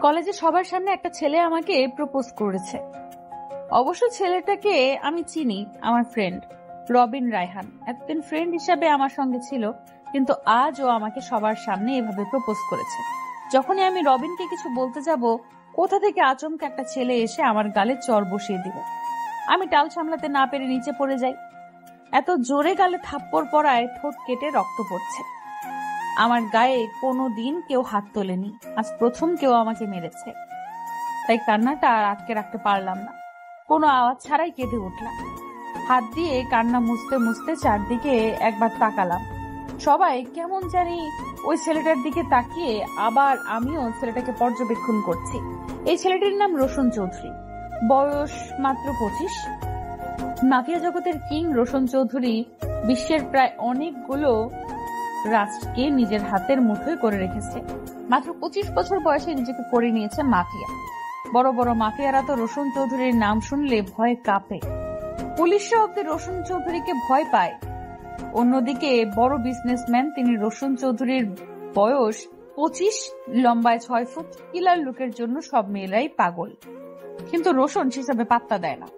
কলেজে সবার সামনে একটা ছেলে আমাকে প্রপোজ করেছে। অবশ্য ছেলেটাকে আমি চিনি, আমার ফ্রেন্ড রবিন রায়হান। এতদিন ফ্রেন্ড হিসাবে আমার সঙ্গে ছিল, কিন্তু আজ ও আমাকে সবার সামনে এভাবে প্রপোজ করেছে। যখনই আমি রবিনকে কিছু বলতে যাব, কোথা থেকে আচমকা একটা ছেলে এসে আমার গালে চর বসিয়ে দিল। আমি টাল সামলাতে না পেরে নিচে পড়ে যাই। এত জোরে গালে থাপ্পড় পড়ায় ঠোঁট কেটে রক্ত পড়ছে। আমার গায়ে কোনোদিন কেউ হাত তোলেনি, আজ প্রথম কেউ আমাকে মেরেছে। তাই কান্নাটা আর আটকে রাখতে পারলাম না, কোনো আওয়াজ ছাড়াই কেঁদে উঠলাম। হাত দিয়ে কান্না মুছতে মুছতে চারদিকে একবার তাকালাম। সবাই কেমন জানি ওই ছেলেটার দিকে তাকিয়ে, আবার আমিও ছেলেটাকে পর্যবেক্ষণ করছি। এই ছেলেটির নাম রোশন চৌধুরী, বয়স মাত্র 25। মাফিয়া জগতের কিং রোশন চৌধুরী বিশ্বের প্রায় অনেকগুলো রাষ্ট্রকে নিজের হাতের মুঠোয় করে রেখেছে। মাত্র 25 বছর বয়সে নিজেকে করে নিয়েছে মাফিয়া। বড় বড় মাফিয়ারা তো রোশন চৌধুরীর নাম শুনলে ভয়ে কাঁপে। পুলিশরা অব্দি রোশন চৌধুরীকে ভয় পায়। অন্যদিকে বড় বিজনেসম্যান তিনি রোশন চৌধুরীর বয়স 25, লম্বায় 6 ফুট, কিলার লুকের জন্য সব মেয়েরাই পাগল। কিন্তু রোশন সেসবে পাত্তা দেয় না।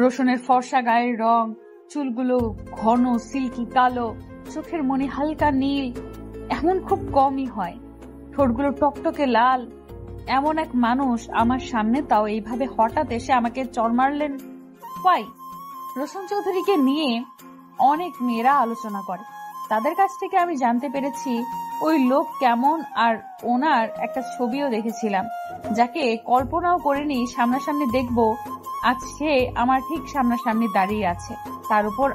রোশনের ফর্সা গায়ের রং, চুলগুলো ঘন সিল্কি কালো, চোখের মনি হালকা নীল, এমন খুব কমই হয়। ঠোঁটগুলো টকটকে লাল। এমন এক মানুষ আমার সামনে, তাও এইভাবে হঠাৎ এসে আমাকে চড় মারলেন। ওয়াই? রোশন চৌধুরীকে নিয়ে অনেক মেয়েরা আলোচনা করে। তাদের কাছ থেকে আমি জানতে পেরেছি ওই লোক কেমন, আর ওনার একটা ছবিও দেখেছিলাম, যাকে কল্পনাও করিনি সামনাসামনি দেখব। আজ সে আমার ঠিক সামনাসামনি দাঁড়িয়ে আছে। তার উপর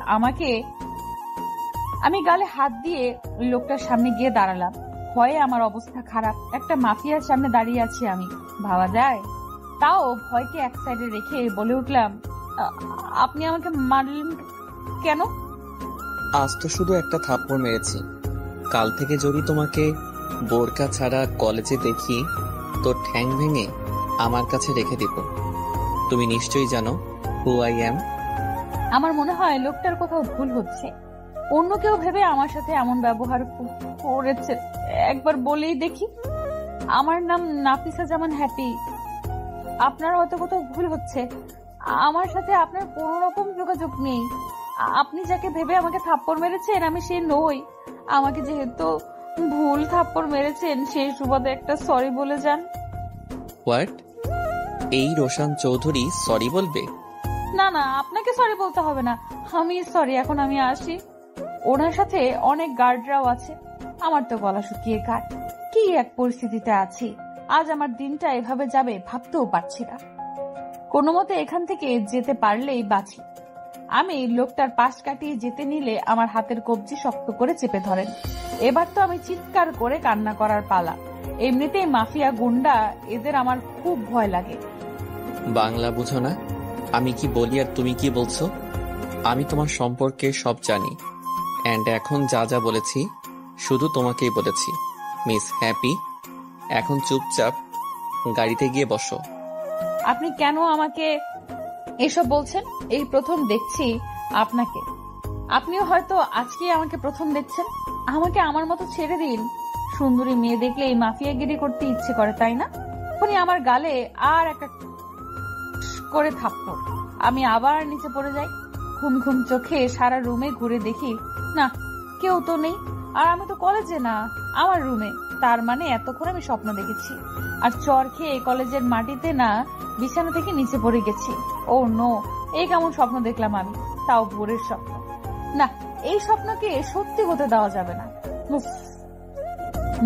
আমি গালে হাত দিয়ে ওই লোকটার সামনে গিয়ে দাঁড়ালাম। ভয়ে আমার অবস্থা খারাপ। একটা মাফিয়ার সামনে দাঁড়িয়ে আছি আমি, ভাবা যায়? তাও ভয়কে এক সাইডে রেখে বলে উঠলাম, আপনি আমাকে মারলেন কেন? আজ তো শুধু একটা থাপ্পড় মেরেছি। কাল থেকে যদি তোমাকে বোরকা ছাড়া কলেজে দেখি, তো ঠ্যাং ভেঙে আমার কাছে রেখে দিব। তুমি নিশ্চয়ই জানো হু আই অ্যাম। আমার মনে হয় লোকটার কোথাও ভুল হচ্ছে। অন্য কেউ ভেবে আমার সাথে এমন ব্যবহার করেছে। একবার বলেই দেখি, আমার নাম নাফিসা জামান হ্যাপি। আপনার হয়তো কোথাও ভুল হচ্ছে। আমার সাথে আপনার কোন রকম যোগাযোগ নেই। আপনি যাকে ভেবে আমাকে থাপ্পড় মেরেছেন, আমি সে নই। আমাকে যেহেতু ভুল থাপ্পড় মেরেছেন, সেই সুবাদে একটা সরি বলে যান। হোয়াট? এই রোশন চৌধুরী সরি বলবে? না না, আপনাকে সরি বলতে হবে না, আমি সরি। এখন আমি আসি। ওনার সাথে অনেক গার্ডরাও আছে। আমার তো গলা শুকিয়ে কাট। কি এক পরিস্থিতিতে আছি, আজ আমার দিনটা এভাবে যাবে ভাবতেও পারছি না। কোনো মতে এখান থেকে যেতে পারলেই বাঁচি। আমি লোকটার পাশ কাটিয়ে যেতে নিলে আমার হাতের কবজি শক্ত করে চেপে ধরেন। এবার তো আমি চিৎকার করে কান্না করার পালা। এমনিতেই মাফিয়া গুন্ডা, এদের আমার খুব ভয় লাগে। বাংলা বুঝো না? আমি কি বলি আর তুমি কি বলছো? আমি তোমার সম্পর্কে সব জানি, এন্ড এখন যা যা বলেছি শুধু তোমাকেই বলেছি, মিস হ্যাপি। এখন চুপচাপ গাড়িতে গিয়ে বসো। আপনি কেন আমাকে এসব বলছেন? এই প্রথম দেখছি আপনাকে। আপনিও হয়তো আজকে আমাকে প্রথম দেখছেন। আমাকে আমার মতো ছেড়ে দিন। সুন্দরী মেয়ে দেখলে এই মাফিয়াগিরি করতে ইচ্ছে করে, তাই না? উনি আমার গালে আর একটা করে থাপ্পড়। আমি আবার নিচে পড়ে যাই। ঘুম ঘুম চোখে সারা রুমে ঘুরে দেখি, না কেউ তো নেই। আর আমি তো কলেজে না, আমার রুমে। তার মানে এতক্ষণ আমি স্বপ্ন দেখেছি, আর চর খেয়ে কলেজের মাটিতে না বিছানা থেকে নিচে পড়ে গেছি। ও নো, এই কেমন স্বপ্ন দেখলাম আমি, তাও ভোরের স্বপ্ন। না, এই স্বপ্নকে সত্যি হতে দেওয়া যাবে না।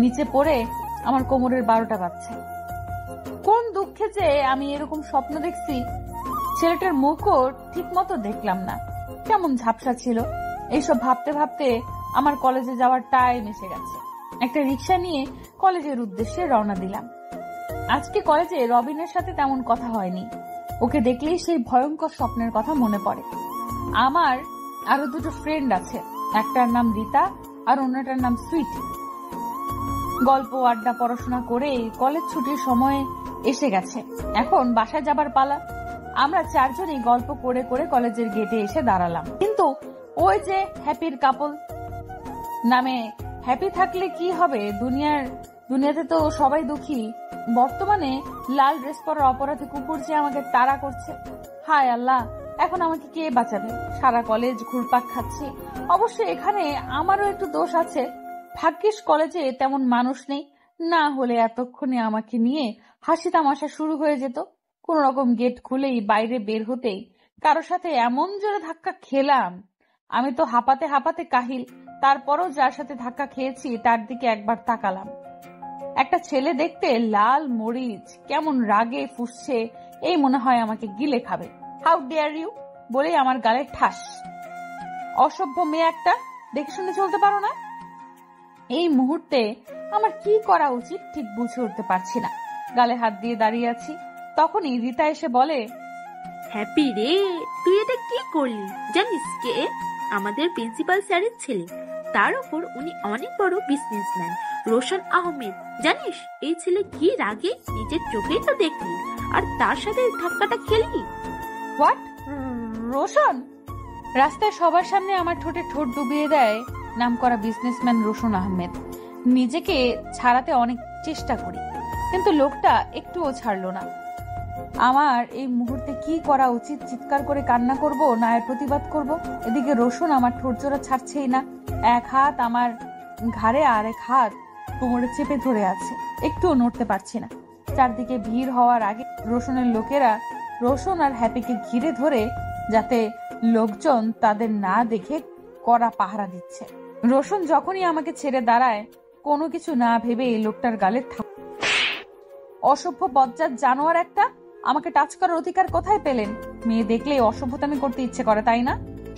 নিচে পড়ে আমার কোমরের 12টা বাজছে। কোন দুঃখে যে আমি এরকম স্বপ্ন দেখছি। ছেলেটার মুখও ঠিক মতো দেখলাম না, কেমন ঝাপসা ছিল। এইসব ভাবতে ভাবতে আমার কলেজে যাওয়ার টাইম এসে গেছে। একটা রিক্সা নিয়ে কলেজের উদ্দেশ্যে রওনা দিলাম। আজকে কলেজে রবিনের সাথে তেমন কথা হয়নি। ওকে দেখলেই সেই ভয়ঙ্কর স্বপ্নের কথা মনে পড়ে। আমার আরো দুটো ফ্রেন্ড আছে, একটার নাম রীতা আর অন্যটার নাম সুইটি। গল্প আড্ডা পড়াশোনা করে কলেজ ছুটির সময় এসে গেছে। এখন বাসায় যাবার পালা। আমরা চারজনই গল্প করে করে কলেজের গেটে এসে দাঁড়ালাম। কিন্তু ওই যে হ্যাপির কাপল নামে, হ্যাপি থাকলে কি হবে, দুনিয়াতে তো সবাই দুঃখী। বর্তমানে লাল ড্রেস পরা অপরাধী কুকুর যে আমাকে তাড়া করছে। হায় আল্লাহ, এখন আমাকে কে বাঁচাবে? সারা কলেজ ঘুরপাক খাচ্ছি। অবশ্য এখানে আমারও একটু দোষ আছে, ভাগ্যিস কলেজে তেমন মানুষ নেই, না হলে এতক্ষণে আমাকে নিয়ে হাসি তামাশা শুরু হয়ে যেত। কোন রকম গেট খুলেই বাইরে বের হতেই কারোর সাথে এমন জোরে ধাক্কা খেলাম, আমি তো হাঁপাতে হাঁপাতে কাহিল। তারপরও যার সাথে ধাক্কা খেয়েছি তার দিকে একবার তাকালাম। একটা ছেলে দেখতে লাল মরিচ, কেমন রাগে ফুঁসছে, এই মনে হয় আমাকে গিলে খাবে। হাউ ডেয়ার ইউ বলেই আমার গালে ঠাস। অসভ্য মেয়ে একটা, দেখে শুনে চলতে পারো না? এই মুহূর্তে আমার কি করা উচিত ঠিক বুঝে উঠতে পারছি না। গালে হাত দিয়ে দাঁড়িয়ে আছি, তখনই রীতা এসে বলে, হ্যাপি রে, তুই এটা কি করলি জানিস? কে? আমাদের প্রিন্সিপাল স্যারের ছেলে, তার উপর উনি অনেক বড় বিজনেসম্যান, রোশন আহমেদ। জানিস এই ছেলে কি রাগে, নিজের চোখেই তো দেখলি, আর তার সাথে ধাক্কাটা খেলি। হোয়াট? রোশন? রাস্তায় সবার সামনে আমার ঠোঁটে ঠোঁট ডুবিয়ে দেয় নামকরা বিজনেসম্যান রোশন আহমেদ। নিজেকে ছাড়াতে অনেক চেষ্টা করি, কিন্তু লোকটা একটুও ছাড়লো না। আমার এই মুহূর্তে কি করা উচিত? চিৎকার করে কান্না করব, না এর প্রতিবাদ করব? এদিকে রোশন আমার ঠোঁটজোড়া ছাড়ছেই না। এক হাত আমার ঘাড়ে আর এক হাত কোমরে চেপে ধরে আছে, একটুও নড়তে পারছি না। চারদিকে ভিড় হওয়ার আগে রোশনের লোকেরা রোশন আর হ্যাপিকে ঘিরে ধরে, যাতে লোকজন তাদের না দেখে কড়া পাহারা দিচ্ছে। রোশন যখনই আমাকে ছেড়ে দাঁড়ায়, কোনো কিছু না ভেবে এই লোকটার গালে অসভ্য বজ্জাত জানোয়ার একটা, আমাকে টাচ করার অধিকার কোথায় পেলেন? মেয়ে দেখলেই অসভ্যতামি করতে ইচ্ছে করে, তাই না?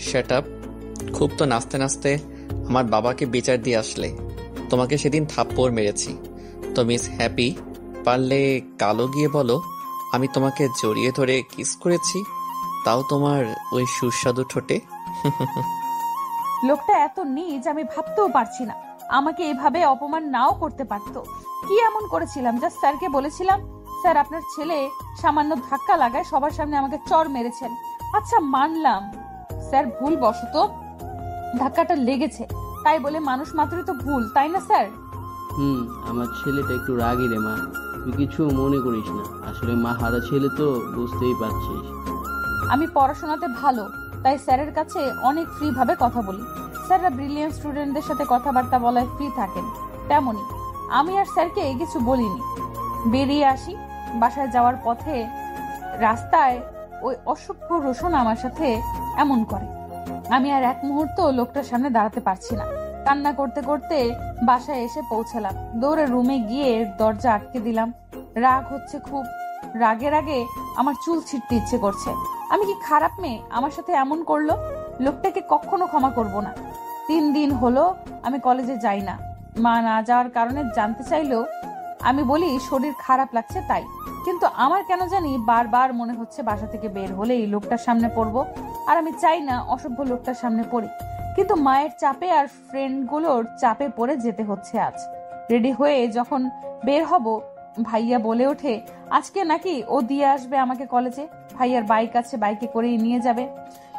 Shut up. খুব তো নাচতে নাচতে আমার বাবাকে বিচার দিয়ে আসলে। তোমাকে সেদিন থাপ্পড় মেরেছি তো মিস হ্যাপি, পারলে কালো গিয়ে বলো আমি তোমাকে জড়িয়ে ধরে কিস করেছি, তাও তোমার ওই সুস্বাদু ঠোঁটে। লোকটা এত নীচ আমি ভাবতেও পারছি না। আমাকে এভাবে অপমান নাও করতে পারতো। কি এমন করেছিলাম? জাস্ট স্যারকে বলেছিলাম, স্যার আপনার ছেলে সামান্য ধাক্কা লাগায় সবার সামনে আমাকে চড় মেরেছেন। আচ্ছা মানলাম স্যার ভুল বশত ধাক্কাটা লেগেছে, তাই বলে মানুষ মাত্রই তো ভুল, তাই না স্যার? আমার ছেলেটা একটু রাগী রে মা, তুই কিছু মনে করিস না। আসলে মা হারা ছেলে তো, বুঝতেই পারছিস। আমি পড়াশোনাতে ভালো, তাই স্যারের কাছে অনেক ফ্রি ভাবে কথা বলি। স্যাররা ব্রিলিয়ান্ট স্টুডেন্টদের সাথে কথাবার্তা বলায় ফ্রি থাকেন, তেমনি আমি আর স্যারকে কিছু বলিনি। বেরিয়ে আসি, বাসায় যাওয়ার পথে রাস্তায় ওই অসভ্য রোশন আমার সাথে এমন করে। আমি আর এক মুহূর্ত লোকটার সামনে দাঁড়াতে পারছি না। কান্না করতে করতে বাসায় এসে পৌঁছালাম। দৌড়ে রুমে গিয়ে দরজা আটকে দিলাম। রাগ হচ্ছে খুব, রাগে রাগে আমার চুল ছিঁড়তে ইচ্ছে করছে। আমি কি খারাপ মেয়ে? আমার সাথে এমন করলো। লোকটাকে কখনো ক্ষমা করব না। 3 দিন হলো আমি কলেজে যাই না। মা না যাওয়ার কারণে জানতে চাইলেও আমি বলি শরীর খারাপ লাগছে তাই। কিন্তু আমার কেন জানি বারবার মনে হচ্ছে বাসা থেকে বের হলে এই লোকটার সামনে পড়বো, আর আমি চাই না অসভ্য লোকটার সামনে পড়ি। কিন্তু মায়ের চাপে আর ফ্রেন্ডগুলোর চাপে পড়ে যেতে হচ্ছে আজ। রেডি হয়ে যখন বের হব, ভাইয়া বলে ওঠে আজকে নাকি ও দিয়ে আসবে আমাকে কলেজে। ভাইয়ার বাইক আছে, বাইকে করেই নিয়ে যাবে।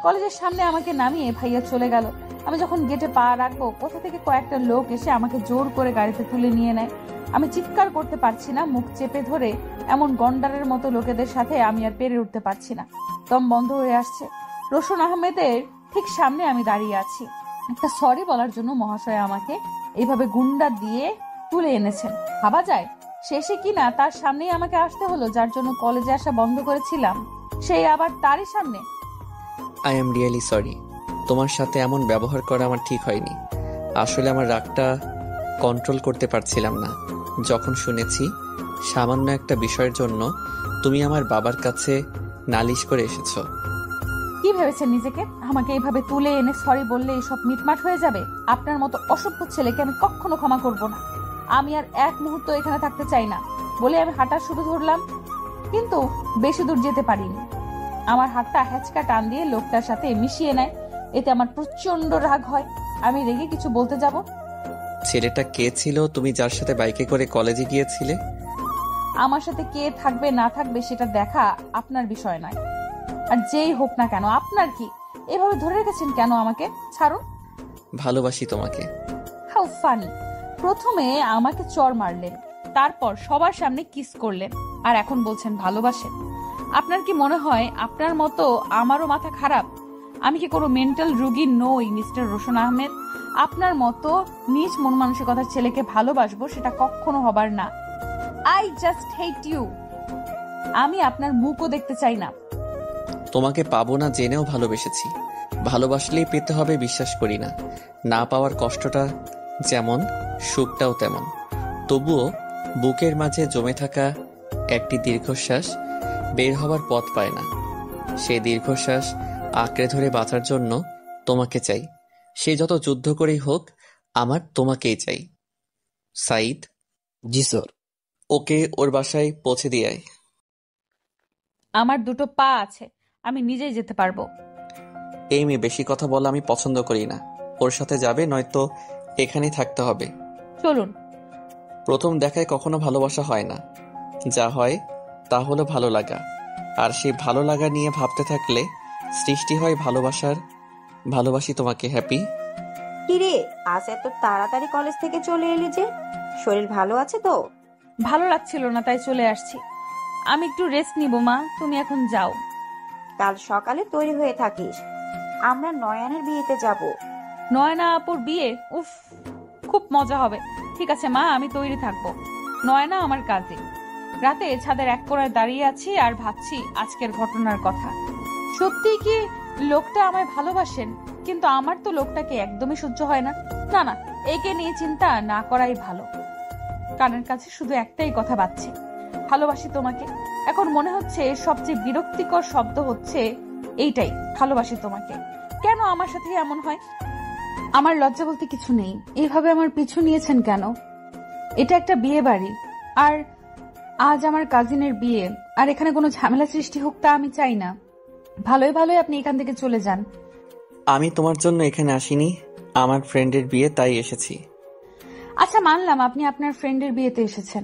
কলেজের সামনে আমাকে নামিয়ে ভাইয়া চলে গেল। আমি যখন গেটে পা রাখবো, কোথা থেকে কয়েকটা লোক এসে আমাকে জোর করে গাড়িতে তুলে নিয়ে নেয়। আমি চিৎকার করতে পারছি না, মুখ চেপে ধরে। এমন গন্ডারের মতো লোকেদের সাথে আমি আর পেরে উঠতে পারছি না, দম বন্ধ হয়ে আসছে। রোশন আহমেদের ঠিক সামনে আমি দাঁড়িয়ে আছি। একটা সরি বলার জন্য মহাশয় আমাকে এইভাবে গুন্ডা দিয়ে তুলে এনেছেন, ভাবা যায়? শেষে কিনা তার সামনেই আমাকে আসতে হলো, যার জন্য কলেজে আসা বন্ধ করেছিলাম, সেই আবার তারই সামনে। I am really sorry. তোমার সাথে এমন ব্যবহার করা আমার ঠিক হয়নি। আসলে আমার রাগটা কন্ট্রোল করতে পারছিলাম না যখন শুনেছি সামান্য একটা বিষয়ের জন্য তুমি আমার বাবার কাছে নালিশ করে এসেছো। কি ভেবেছেন নিজেকে? আমাকে এইভাবে তুলে এনে সরি বললে এইসব মিটমাট হয়ে যাবে? আপনার মতো অসভ্য ছেলেকে আমি কখনো ক্ষমা করব না। আমি আর এক মুহূর্ত এখানে থাকতে চাই না বলে আমি হাঁটা শুরু ধরলাম, কিন্তু বেশি দূর যেতে পারিনি। আমার হাতটা হ্যাচকা টান দিয়ে লোকটার সাথে মিশিয়ে নেয়। এতে আমার প্রচন্ড রাগ হয়। আমি রেগে কিছু বলতে যাব, ছেলেটা কে ছিল তুমি যার সাথে বাইকে করে কলেজে গিয়েছিলে? আমার সাথে কে থাকবে না থাকবে সেটা দেখা আপনার বিষয় নয়। আর যেই হোক না কেন, আপনার কি? এভাবে ধরে রেখেছেন কেন আমাকে? ছাড়ুন। ভালোবাসি তোমাকে। How funny. প্রথমে আমাকে চড় মারলেন, তারপর সবার সামনে কিস করলেন আর এখন বলছেন ভালোবাসেন। আপনার কি মনে হয় আপনার মতো আমারও মাথা খারাপ? আমি কি কোনো মেন্টাল রোগী নই মিস্টার রোশন আহমেদ? আপনার মতো নিজ মন মানসিকতার ছেলেকে ভালোবাসবো সেটা কখনো হবার না। I just hate you. আমি আপনার মুখও দেখতে চাই না। তোমাকে পাবো না জেনেও ভালোবেসেছি। ভালোবাসলেই পেতে হবে বিশ্বাস করি না। না পাওয়ার কষ্টটা যেমন সুখটাও তেমন। তবুও বুকের মাঝে জমে থাকা একটি দীর্ঘশ্বাস বের হবার পথ পায় না। সেই দীর্ঘশ্বাস আঁকড়ে ধরে বাঁচার জন্য তোমাকে চাই। সে যত যুদ্ধ করেই হোক আমার তোমাকেই চাই। সাইদ। জি স্যার। ওকে ওর বাসায় পৌঁছে দিয়ে আয়। আমার দুটো পা আছে, আমি নিজেই যেতে পারবো। এই মেয়ে বেশি কথা বলা আমি পছন্দ করি না। ওর সাথে যাবে নয়তো এখানেই থাকতে হবে। চলুন। প্রথম দেখায় কখনো ভালোবাসা হয় না, যা হয় তা হলো ভালো লাগা। আর সেই ভালো লাগা নিয়ে ভাবতে থাকলে সৃষ্টি হয় ভালোবাসার। ভালোবাসি তোমাকে হ্যাপি। কিরে, আজ এত তাড়াতাড়ি কলেজ থেকে চলে এলি যে? শরীর ভালো আছে তো? ভালো লাগছিল না তাই চলে আসছি। আমি একটু রেস্ট নিব মা, তুমি এখন যাও। কাল সকালে তৈরি হয়ে থাকিস, আমরা নয়নের বিয়েতে যাব। নয়না আপুর বিয়ে? উফ, খুব মজা হবে। ঠিক আছে মা, আমি তৈরি থাকবো। নয়না আমার কাজে। রাতে ছাদের এক কোণায় দাঁড়িয়ে আছি আর ভাবছি আজকের ঘটনার কথা। সত্যি কি লোকটা আমায় ভালোবাসেন? কিন্তু আমার তো লোকটাকে একদমই সহ্য হয় না। না না, একে নিয়ে চিন্তা না করাই ভালো। কানের কাছে শুধু একটাই কথা বাজছে, ভালোবাসি তোমাকে। এখন মনে হচ্ছে সবচেয়ে বিরক্তিকর শব্দ হচ্ছে এইটাই, ভালোবাসি তোমাকে। কেন আমার সাথে এমন হয়? আমার লজ্জা বলতে কিছু নেই। এইভাবে আমার পিছু নিয়েছেন কেন? এটা একটা বিয়ে বাড়ি, আর আজ আমার কাজিনের বিয়ে, আর এখানে কোনো ঝামেলা সৃষ্টি হোক তা আমি চাই না। ভালোই ভালোই আপনি এখান থেকে চলে যান। আমি তোমার জন্য এখানে আসিনি, আমার ফ্রেন্ডের বিয়ে তাই এসেছি। আচ্ছা মানলাম আপনি আপনার ফ্রেন্ডের বিয়েতে এসেছেন,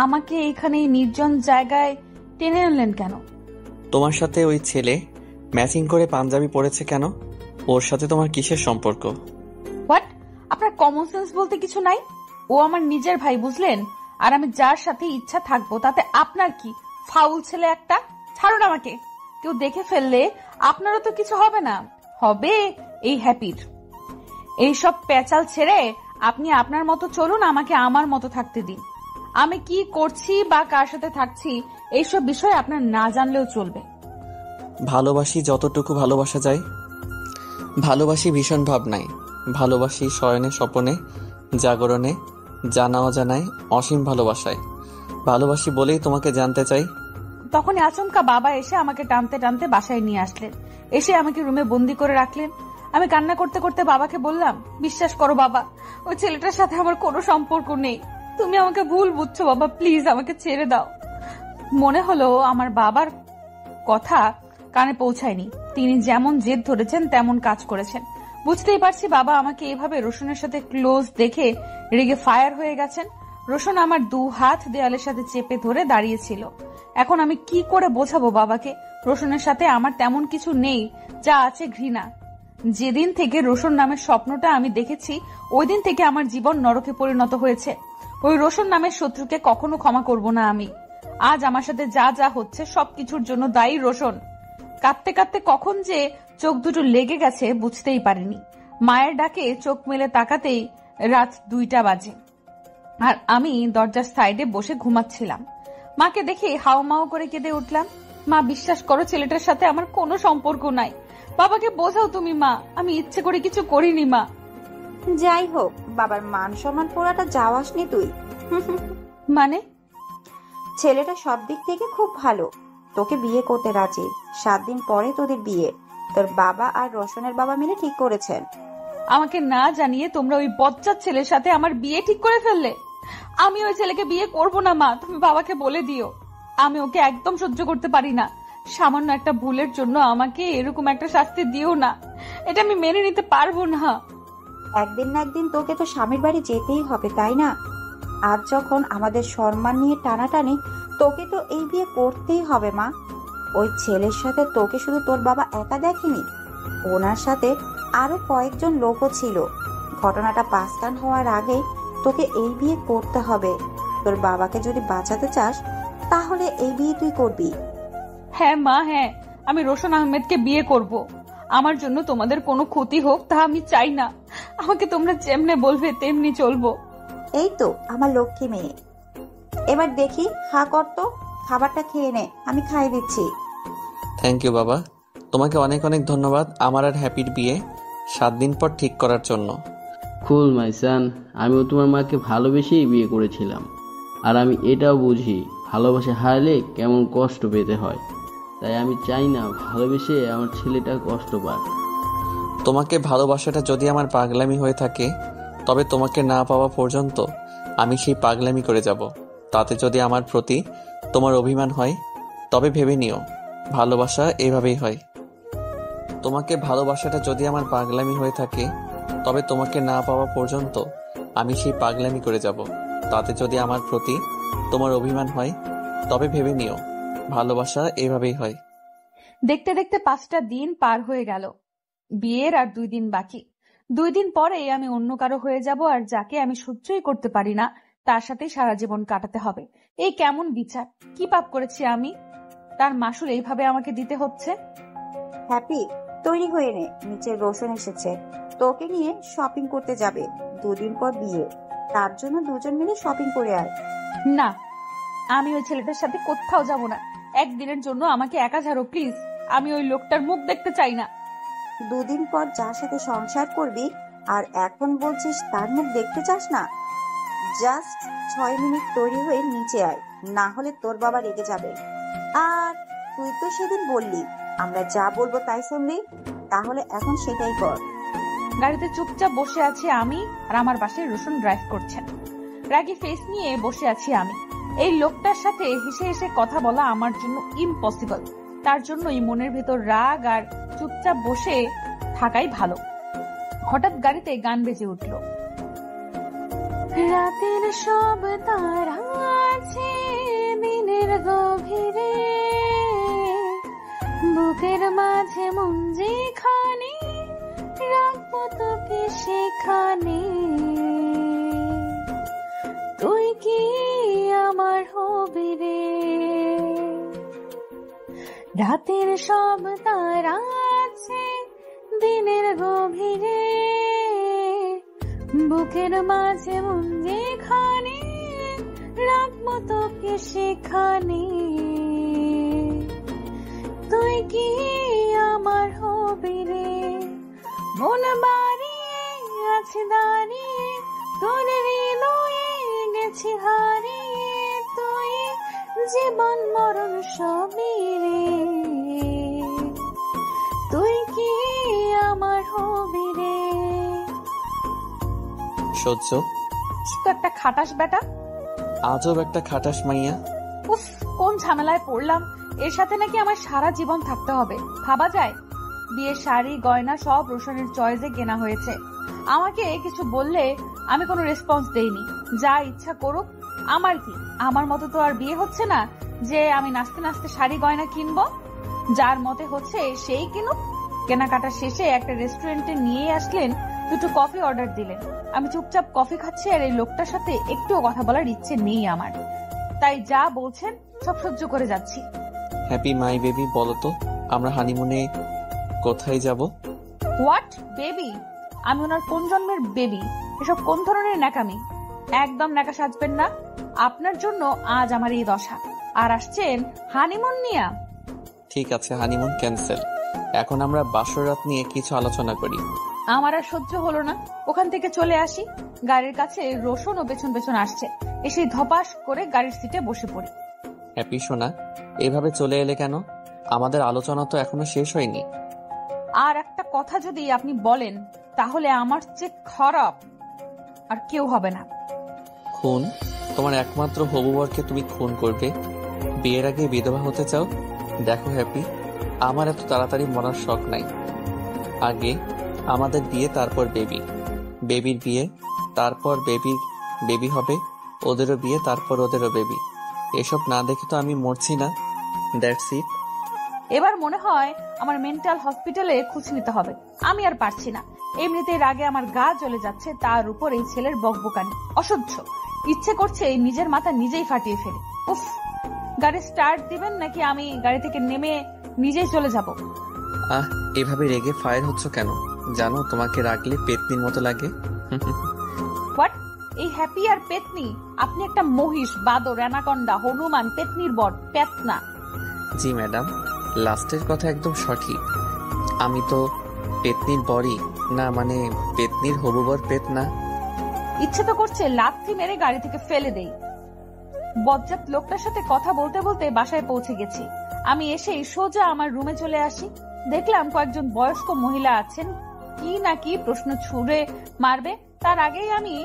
আমাকে এইখানে এই নির্জন জায়গায় টেনে আনলেন কেন? তোমার সাথে ওই ছেলে ম্যাচিং করে পাঞ্জাবি পরেছে কেন? ওর সাথে তোমার কিসের সম্পর্ক? হোয়াট? আপনার কমন সেন্স বলতে কিছু নাই? ও আমার নিজের ভাই, বুঝলেন? আর আমি যার সাথে ইচ্ছা থাকবো তাতে আপনার কি? ফাউল ছেলে একটা। ছাড়ুন আমাকে। কেউ দেখে ফেললে আপনারও তো কিছু হবে না, হবে এই হ্যাপির। এইসব পেঁচাল ছেড়ে আপনি আপনার মতো চলুন, আমাকে আমার মতো থাকতে দিন। আমি কি করছি বা কার সাথে থাকছি এইসব বিষয় আপনার না জানলেও চলবে। ভালোবাসি যতটুকু ভালোবাসা যায়। ভালোবাসি ভীষণ ভাবনায়, ভালোবাসি শয়নে স্বপনে জাগরণে, জানা অজানায়, অসীম ভালোবাসায়। ভালোবাসি বলেই তোমাকে জানতে চাই। তখনই আচমকা বাবা এসে আমাকে টানতে টানতে বাসায় নিয়ে আসলেন। এসে আমাকে রুমে বন্দি করে রাখলেন। আমি কান্না করতে করতে বাবাকে বললাম, বিশ্বাস করো বাবা, ওই ছেলেটার সাথে আমার কোনো সম্পর্ক নেই। তুমি আমাকে ভুল বুঝছো বাবা, প্লিজ আমাকে ছেড়ে দাও। মনে হলো আমার বাবার কথা কানে পৌঁছায়নি। তিনি যেমন জেদ ধরেছেন তেমন কাজ করেছেন। বুঝতেই পারছি বাবা আমাকে এইভাবে রোশনের সাথে ক্লোজ দেখে রেগে ফায়ার হয়ে গেছেন। রোশন আমার 2 হাত দেয়ালের সাথে চেপে ধরে দাঁড়িয়েছিল। এখন আমি কি করে বোঝাবো বাবাকে রোশনের সাথে আমার তেমন কিছু নেই, যা আছে ঘৃণা। যেদিন থেকে রোশন নামের স্বপ্নটা আমি দেখেছি ওই দিন থেকে আমার জীবন নরকে পরিণত হয়েছে। ওই রোশন নামের শত্রুকে কখনো ক্ষমা করব না আমি। আজ আমার সাথে যা যা হচ্ছে সবকিছুর জন্য দায়ী রোশন। কাঁদতে কাঁদতে কখন যে চোখ দুটো লেগে গেছে বুঝতেই পারিনি। মায়ের ডাকে চোখ মেলে তাকাতেই রাত 2টা বাজে, আর আমি দরজার সাইডে বসে ঘুমাচ্ছিলাম। মাকে দেখে হাওমাও করে কেঁদে উঠলাম। মা, বিশ্বাস করো ছেলেটার সাথে আমার কোনো সম্পর্ক নাই। বাবাকে বোঝাও তুমি মা, আমি ইচ্ছে করে কিছু করিনি মা। যাই হোক, বাবার মান সম্মান পোড়াটা যাওয়াসনি তুই। মানে? ছেলেটা সব দিক থেকে খুব ভালো, তোকে বিয়ে করতে রাজি। 7 দিন পরে তোদের বিয়ে তোর বাবা আর রোশনের বাবা মিলে ঠিক করেছেন। আমাকে না জানিয়ে তোমরা ওই বজ্জাত ছেলের সাথে আমার বিয়ে ঠিক করে ফেললে। আমি ওই ছেলেকে বিয়ে করব না মা, তুমি বাবাকে বলে দিও। আমি ওকে একদম সহ্য করতে পারি না। সামান্য একটা ভুলের জন্য আমাকে এরকম একটা শাস্তি দিও না, এটা আমি মেনে নিতে পারবো না। একদিন না একদিন তোকে তো স্বামীর বাড়ি যেতেই হবে, তাই না? আজ যখন আমাদের সম্মান নিয়ে টানাটানি, তোকে তো এই বিয়ে করতেই হবে মা। ওই ছেলের সাথে তোকে শুধু তোর বাবা একা দেখেনি, ওনার সাথে আরো কয়েকজন লোকও ছিল। ঘটনাটা পাঁচকান হওয়ার আগে তোকে এই বিয়ে করতে হবে। তোর বাবাকে যদি বাঁচাতে চাস তাহলে এই বিয়ে তুই করবি। হ্যাঁ মা, হ্যাঁ, আমি রোশন আহমেদকে বিয়ে করব। আমার জন্য তোমাদের কোনো ক্ষতি হোক তা আমি চাই না। আমাকে তোমরা যেমনে বলবে তেমনি চলবো। এই তো আমার লক্ষ্মী মেয়ে। এবার দেখি, হা কর তো, খাবারটা খেয়ে নে, আমি খাইয়ে দিচ্ছি। থ্যাংক ইউ বাবা, তোমাকে অনেক অনেক ধন্যবাদ আমার আর হ্যাপির বিয়ে 7 দিন পর ঠিক করার জন্য। কুল মাই সান, আমিও তোমার মাকে ভালোবেসেই বিয়ে করেছিলাম। আর আমি এটাও বুঝি ভালোবাসা হারালে কেমন কষ্ট পেতে হয়। তাই আমি চাই না ভালোবেসে আমার ছেলেটা কষ্ট পাক। তোমাকে ভালোবাসাটা যদি আমার পাগলামি হয়ে থাকে, তবে তোমাকে না পাওয়া পর্যন্ত আমি সেই পাগলামি করে যাব। তাতে যদি আমার প্রতি তোমার অভিমান হয়, তবে ভেবে নিও ভালোবাসা এভাবেই হয়। তোমাকে ভালোবাসাটা যদি আমার পাগলামি হয়ে থাকে, তবে তোমাকে না পাওয়া পর্যন্ত আমি সেই পাগলামি করে যাব। তাতে যদি আমার প্রতি তোমার অভিমান হয়, তবে ভেবে নিও ভালোবাসা এভাবেই হয়। দেখতে দেখতে 5টা দিন পার হয়ে গেল। বিয়ের আর 2 দিন বাকি। 2 দিন পরে আমি অন্য কারো হয়ে যাব, আর যাকে আমি সহ্যই করতে পারি না তার সাথেই সারা জীবন কাটাতে হবে। এই কেমন বিচার! কি পাপ করেছি আমি? তার মাসুল এইভাবে আমাকে দিতে হচ্ছে। হ্যাপি, তৈরি হয়ে নে, নিচে রোশন এসেছে, তোকে নিয়ে শপিং করতে যাবে। 2 দিন পর বিয়ে, তার জন্য দুজন মিলে শপিং করে আয়। না, আমি ওই ছেলেটার সাথে কোথাও যাব না। একদিনের জন্য আমাকে একা ছাড়ো প্লিজ। আমি ওই লোকটার মুখ দেখতে চাই না। 2 দিন পর যার সাথে সংসার করবি আর এখন বলছিস তার মুখ দেখতে চাস না? জাস্ট 6 মিনিট তৈরি হয়ে নিচে আয়, না হলে তোর বাবা রেগে যাবে। আর তুই তো সেদিন বললি আমরা যা বলবো তাই শুনবি, তাহলে এখন সেটাই কর। গাড়িতে চুপচাপ বসে আছি আমি, আর আমার পাশে রোশন ড্রাইভ করছেন। রাগী ফেস নিয়ে বসে আছি আমি। এই লোকটার সাথে হেসে হেসে কথা বলা আমার জন্য ইম্পসিবল। তার জন্যই মনের ভেতর রাগ আর চুপচাপ বসে থাকাই ভালো। হঠাৎ গাড়িতে গান বেজে উঠল। রাতের সব তারা আছে দিনের গভীরে, বুকের মাঝে মন যেখানে, রাখবো তোকে সেখানে। তুই কি আমার হবি রে? রাতের সব তারা আছে দিনের গভীরে, বুকের মাঝে মন যেখানে, রাখবো তোকে সেখানে। তুই কি আমার হবি রে? মন বাড়িয়ে আছে দাঁড়িয়ে, তোর হৃদয়ে গেছি হারিয়ে। তুই জীবন মরণ সবই রে, তুই কি আমার হবি রে? সহ্য তো একটা খাটাস বেটা, আজব একটা খাটাস মাইয়া। উফ, কোন ঝামেলায় পড়লাম। এর সাথে নাকি আমার সারা জীবন থাকতে হবে, ভাবা যায়? বিয়ের শাড়ি গয়না সব রোশনের চয়েসে কেনা হয়েছে। আমাকে কিছু বললে আমি কোনো রেসপন্স দেইনি। যা ইচ্ছা করুক, আমার কি? আমার মতো তো আর বিয়ে হচ্ছে না যে আমি নাচতে নাচতে শাড়ি গয়না কিনবো। যার মতে হচ্ছে সেই কিনুক। কেনাকাটা শেষে একটা রেস্টুরেন্টে নিয়ে আসলেন, 2টো কফি অর্ডার দিলেন। আমি চুপচাপ কফি খাচ্ছি, আর এই লোকটার সাথে একটুও কথা বলার ইচ্ছে নেই আমার। তাই যা বলছেন সব সহ্য করে যাচ্ছি। হ্যাপি মাই বেবি, বলো তো আমরা হানিমুনে কোথায় যাব? What baby? আমি ওনার কোন জন্মের বেবি? এসব কোন ধরনের ন্যাকামি? একদম ন্যাকা সাজবেন না। আপনার জন্য আজ আমার এই দশা, আর আসছেন হানিমুন নিয়া। ঠিক আছে, হানিমুন ক্যান্সেল। এখন আমরা বাসর রাত নিয়ে কিছু আলোচনা করি। আমার আর সহ্য হলো না, ওখান থেকে চলে আসি। গাড়ির কাছে রোশন ও পেছন পেছন আসছে। এসে ধপাস করে গাড়ির সিটে বসে পড়ি। হ্যাপি সোনা, এভাবে চলে এলে কেন? আমাদের আলোচনা তো এখনো শেষ হয়নি। আর একটা কথা যদি আপনি বলেন, তাহলে আমার চেয়ে খারাপ আর কেউ হবে না। খুন? তোমার একমাত্র হবু বরকে তুমি খুন করবে? বিয়ের আগে বিধবা হতে চাও? দেখো হ্যাপি, আমার এত তাড়াতাড়ি মরার শখ নাই। আগে আমাদের বিয়ে, তারপর বেবি, বেবির বিয়ে, তারপর বেবি হবে, ওদেরও বিয়ে, তারপর ওদেরও বেবি। এসব না দেখে তো আমি মরছি না। That's it. এবার মনে হয় আমার মেন্টাল হসপিটালে খোঁজ নিতে হবে। আমি আর পারছি না। এমনিতেই রাগে আমার গা জ্বলে যাচ্ছে, তার উপর এই ছেলের বকবকানি অসহ্য। ইচ্ছে করছে নিজের মাথা নিজেই ফাটিয়ে ফেলে। উফ, গাড়ি স্টার্ট দিবেন নাকি আমি গাড়ি থেকে নেমে নিজেই চলে যাব? এভাবে রেগে ফায়ার হচ্ছ কেন? জানো তোমাকে রাখলে পেতনির মতো লাগে। হোয়াট? এই হ্যাপি আর পেতনি? আপনি একটা মহিষ, বাদর, অ্যানাকন্ডা, হনুমান, পেতনির বর, পেতনা। জি ম্যাডাম, লাস্টের কথা একদম সঠিক। আমি তো পেতনির বরই না, মানে পেতনির হবু বর পেতনা। ইচ্ছে তো করছে লাথি মেরে গাড়ি থেকে ফেলে দেই। বজ্জাত লোকটার সাথে কথা বলতে বলতে বাসায় পৌঁছে গেছি। আমি এসেই সোজা আমার রুমে চলে আসি। দেখলাম কয়েকজন বয়স্ক মহিলা আছেন, কি না কি প্রশ্ন ছুড়ে মারবে তার আগেই আমি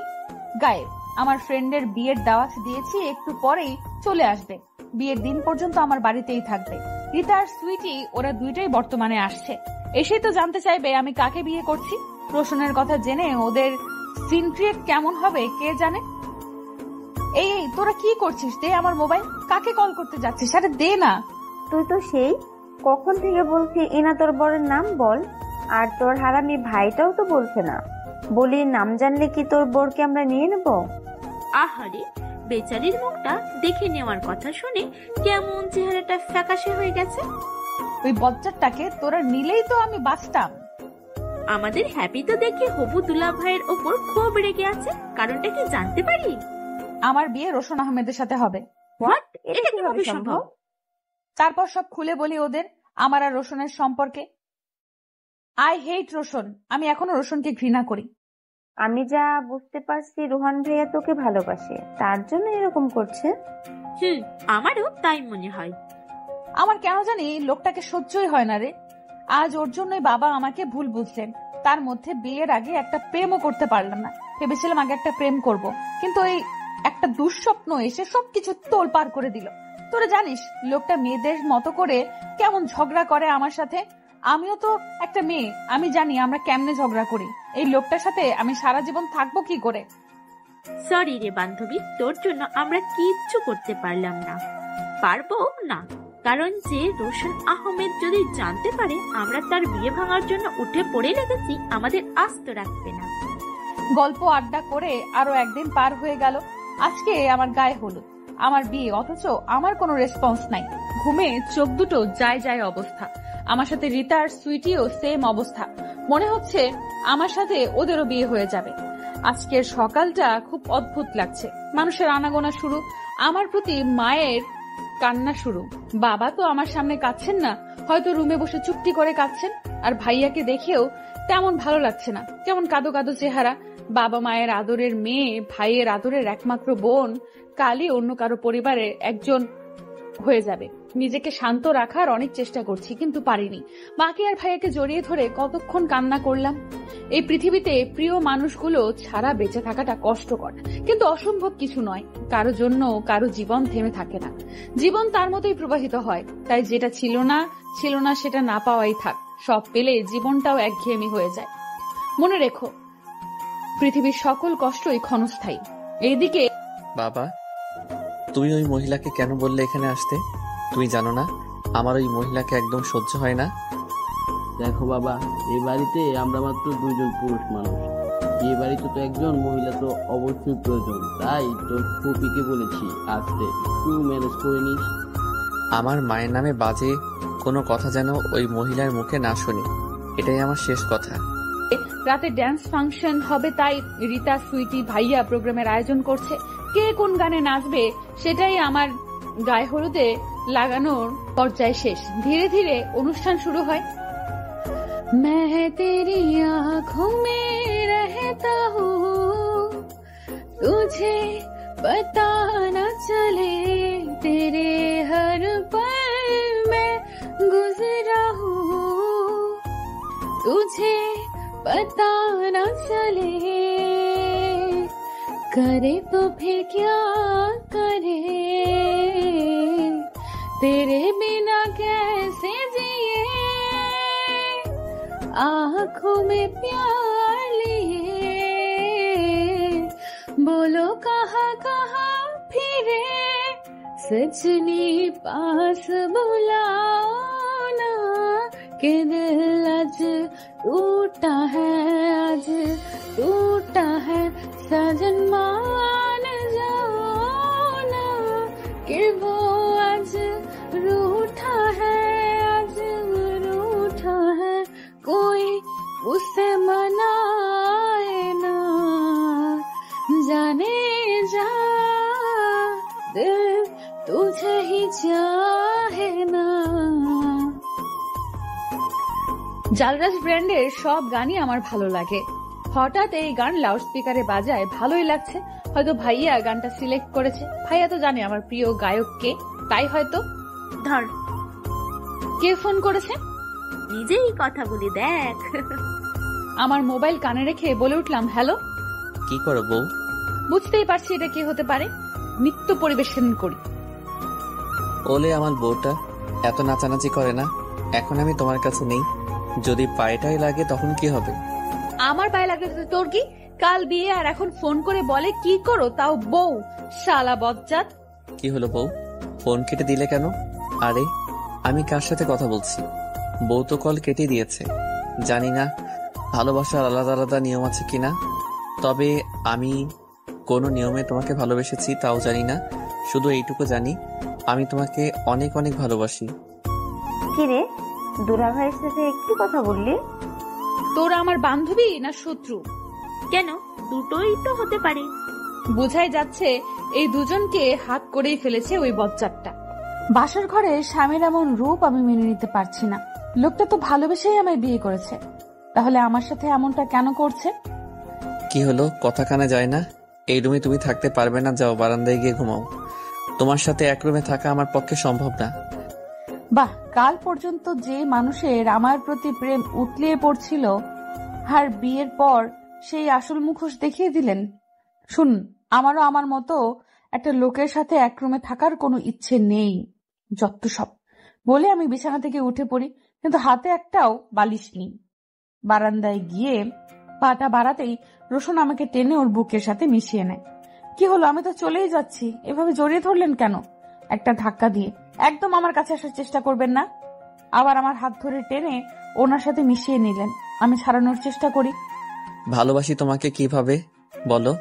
গায়েব। আমার ফ্রেন্ডের বিয়ের দাওয়াত দিয়েছি, একটু পরেই চলে আসবে। বিয়ের দিন পর্যন্ত আমার বাড়িতেই থাকবে। রীতা আর সুইটি ওরা দুইটাই বর্তমানে আসছে। এসেই তো জানতে চাইবে আমি কাকে বিয়ে করছি। রোশনের কথা জেনে ওদের সিন ক্রিয়েট কেমন হবে কে জানে। এই তোরা কি করছিস? দে আমার মোবাইল। কাকে কল করতে যাচ্ছিস? আরে দে না। তুই তো সেই কখন থেকে বলছি এনা তোর বরের নাম বল, আর তোর হারামি ভাইটাও তো বলছে না। বলি নাম জানলে কি তোর বোরকে আমরা নিয়ে নেব? আহারে, বেচারির মুখটা দেখে নেওয়ার কথা শুনে কেমন চেহারাটা ফ্যাকাশে হয়ে গেছে। ওই বজ্জারটাকে তোরা নিলেই তো আমি বাঁচতাম। আমাদের হ্যাপি তো দেখে হবু দুলা ভাইয়ের ওপর খুব রেগে আছে। কারণটা কি জানতে পারি? আমার বিয়ে রোশন আহমেদের সাথে হবে। হোয়াট? এটা কিভাবে সম্ভব? তারপর সব খুলে বলি ওদের আমার আর রোশনের সম্পর্কে। I hate Roshan. আমি এখনো রোশনকে ঘৃণা করি। আমি যা বুঝতে পারছি রোহান ভাইয়া তোকে ভালোবাসে, তার জন্য এরকম করছে। আমারও তাই মনে হয়। আমার কেন জানি লোকটাকে সহ্যই হয় না রে। আজ ওর জন্যই বাবা আমাকে ভুল বুঝলেন। তার মধ্যে বিয়ের আগে একটা প্রেমও করতে পারলাম না। ভেবেছিলাম আগে একটা প্রেম করব, কিন্তু এই একটা দুঃস্বপ্ন এসে সবকিছু তোলপাড় করে দিল। তোরা জানিস লোকটা মেয়েদের মতো করে কেমন ঝগড়া করে আমার সাথে। আমিও তো একটা মেয়ে, আমি জানি আমরা কেমনে ঝগড়া করি। এই লোকটার সাথে আমি সারা জীবন থাকবো কি করে? সরি রে বান্ধবী, তোর জন্য আমরা কিচ্ছু করতে পারলাম না, পারবো না। কারণ যে রোশন আহমেদ যদি জানতে পারে আমরা তার বিয়ে ভাঙার জন্য উঠে পড়ে লেগেছি, আমাদের আস্ত রাখবে না। গল্প আড্ডা করে আরো একদিন পার হয়ে গেল। আজকে আমার গায়ে হলুদ, আমার বিয়ে, অথচ আমার কোনো রেসপন্স নাই। ঘুমে চোখ দুটো যায় যায় অবস্থা। আমার সাথে রীতা আর সুইটিও সেম অবস্থা। মনে হচ্ছে আমার সাথে ওদেরও বিয়ে হয়ে যাবে। আজকের সকালটা খুব অদ্ভুত লাগছে। মানুষের আনাগোনা শুরু, আমার প্রতি মায়ের কান্না শুরু। বাবা তো আমার সামনে কাঁদছেন না, হয়তো রুমে বসে চুপটি করে কাঁদছেন। আর ভাইয়াকে দেখেও তেমন ভালো লাগছে না, কেমন কাদো কাদো চেহারা। বাবা মায়ের আদরের মেয়ে, ভাইয়ের আদরের একমাত্র বোন, কালই অন্য কারো পরিবারের একজন হয়ে যাবে। নিজেকে শান্ত রাখার অনেক চেষ্টা করছি, কিন্তু পারিনি। মাকে আর ভাইয়াকে জড়িয়ে ধরে কতক্ষণ কান্না করলাম। এই পৃথিবীতে প্রিয় মানুষগুলো ছাড়া বেঁচে থাকাটা কষ্টকর, কিন্তু অসম্ভব কিছু নয়। কারো জন্য কারো জীবন থেমে থাকে না, জীবন তার মতোই প্রবাহিত হয়। তাই যেটা ছিল না সেটা না পাওয়াই থাক। সব পেলে জীবনটাও একঘেয়েমি হয়ে যায়। মনে রেখো, পৃথিবীর সকল কষ্টই ক্ষণস্থায়ী। এইদিকে বাবা, তুমি ওই মহিলাকে কেন বললে এখানে আসতে? তুমি জানো না আমার ওই মহিলাকে একদম সহ্য হয় না। দেখো বাবা, এই বাড়িতে আমরা মাত্র দুইজন পুরুষ মানুষ। এই বাড়িতে তো একজন মহিলা তো অবশ্যই প্রয়োজন। তাই তোর ফুপিকে বলেছি আসতে, তুই ম্যানেজ করে নিস। আমার মায়ের নামে বাজে কোনো কথা যেন ওই মহিলার মুখে না শুনি, এটাই আমার শেষ কথা। রাতে ড্যান্স ফাংশন হবে, তাই রীতা, সুইটি, ভাইয়া প্রোগ্রামের আয়োজন করছে। কে কোন গানে নাচবে সেটাই আমার গায়ে হলুদে লাগানোর পর্যায়ে শেষ। ধীরে ধীরে অনুষ্ঠান শুরু হয়। मैं तेरी आँखों में रहता हूँ, तुझे पता न चले, तेरे हर पल में गुजरा हूँ, तुझे पता न चले, करे तो फिर क्या करे, तेरे बिना कैसे जिए, आँखों में प्यार लिए, बोलो कहाँ कहाँ फिरे, सजनी पास बुलाओ ना, कि दिल आज टूटा है, आज टूटा है, सजन मान जा। तुझे ही चाहे ना। জালরাজ ব্র্যান্ডের সব গানই আমার ভালো লাগে। হঠাৎ এই গান লাউড স্পিকারে বাজায়, ভালোই লাগছে। হয়তো ভাইয়া গানটা সিলেক্ট করেছে। ভাইয়া তো জানে আমার প্রিয় গায়ক কে, তাই হয়তো। ধর, কে ফোন করেছে? নিজেই কথা বলি দেখ। আমার মোবাইল কানে রেখে বলে উঠলাম, হ্যালো। কি করো বউ? বুঝতেই পারছি এটা কে হতে পারে। নৃত্য পরিবেশন করি। ওলে আমার বউটা এত নাচানাচি করে না। এখন আমি তোমার কাছে নেই, যদি পায়েটাই লাগে তখন কি হবে? আমার পায়ে লাগলে তোর কি? কাল বিয়ে আর এখন ফোন করে বলে কি করো, তাও বউ। শালা বজ্জাত। কি হলো বউ, ফোন কেটে দিলে কেন? আরে আমি কার সাথে কথা বলছি? বউ তো কল কেটে দিয়েছে। জানি না ভালোবাসার আলাদা আলাদা নিয়ম আছে কিনা, তবে আমি কোনো নিয়মে তোমাকে ভালোবেসেছি তাও জানি না। শুধু এইটুকু জানি আমি তোমাকে অনেক অনেক ভালোবাসি। কিরে, দুলা ভাইয়ের সাথে কি কথা বললি? তোরা আমার বান্ধবী না শত্রু? কেন, দুটোই তো হতে পারে। বোঝাই যাচ্ছে এই দুজনকে হাত করেই ফেলেছে ওই বজ্জাতটা। বাসর ঘরে স্বামীর এমন রূপ আমি মেনে নিতে পারছি না। লোকটা তো ভালোবেসেই আমায় বিয়ে করেছে, তাহলে আমার সাথে এমনটা কেন করছে? কি হলো, কথা কানে যায় না? এই রুমে তুমি থাকতে পারবে না, যাও বারান্দায় গিয়ে ঘুমাও। তোমার সাথে এক রুমে থাকা আমার পক্ষে সম্ভব না। বাহ, কাল পর্যন্ত যে মানুষের আমার প্রতি প্রেম উতলিয়ে পড়ছিল, আর বিয়ের পর সেই আসল মুখোশ দেখিয়ে দিলেন। শুনুন, আমারও আমার মতো একটা লোকের সাথে এক রুমে থাকার কোনো ইচ্ছে নেই। যত সব বলে আমি বিছানা থেকে উঠে পড়ি, কিন্তু হাতে একটাও বালিশ নেই। বারান্দায় গিয়ে পাটা বাড়াতেই রোশন আমাকে টেনে ওর বুকের সাথে মিশিয়ে নেয়। কি হলো, আমি তো চলেই যাচ্ছি, এভাবে জড়িয়ে ধরলেন কেন? একটা ধাক্কা দিয়ে। একদম আমার কাছে আসার চেষ্টা করবেন না। আবার আমার হাত ধরে টেনে ওনার সাথে মিশিয়ে নিলেন। আমি ছাড়ানোর চেষ্টা করি। ভালোবাসি তোমাকে কিভাবে বলো?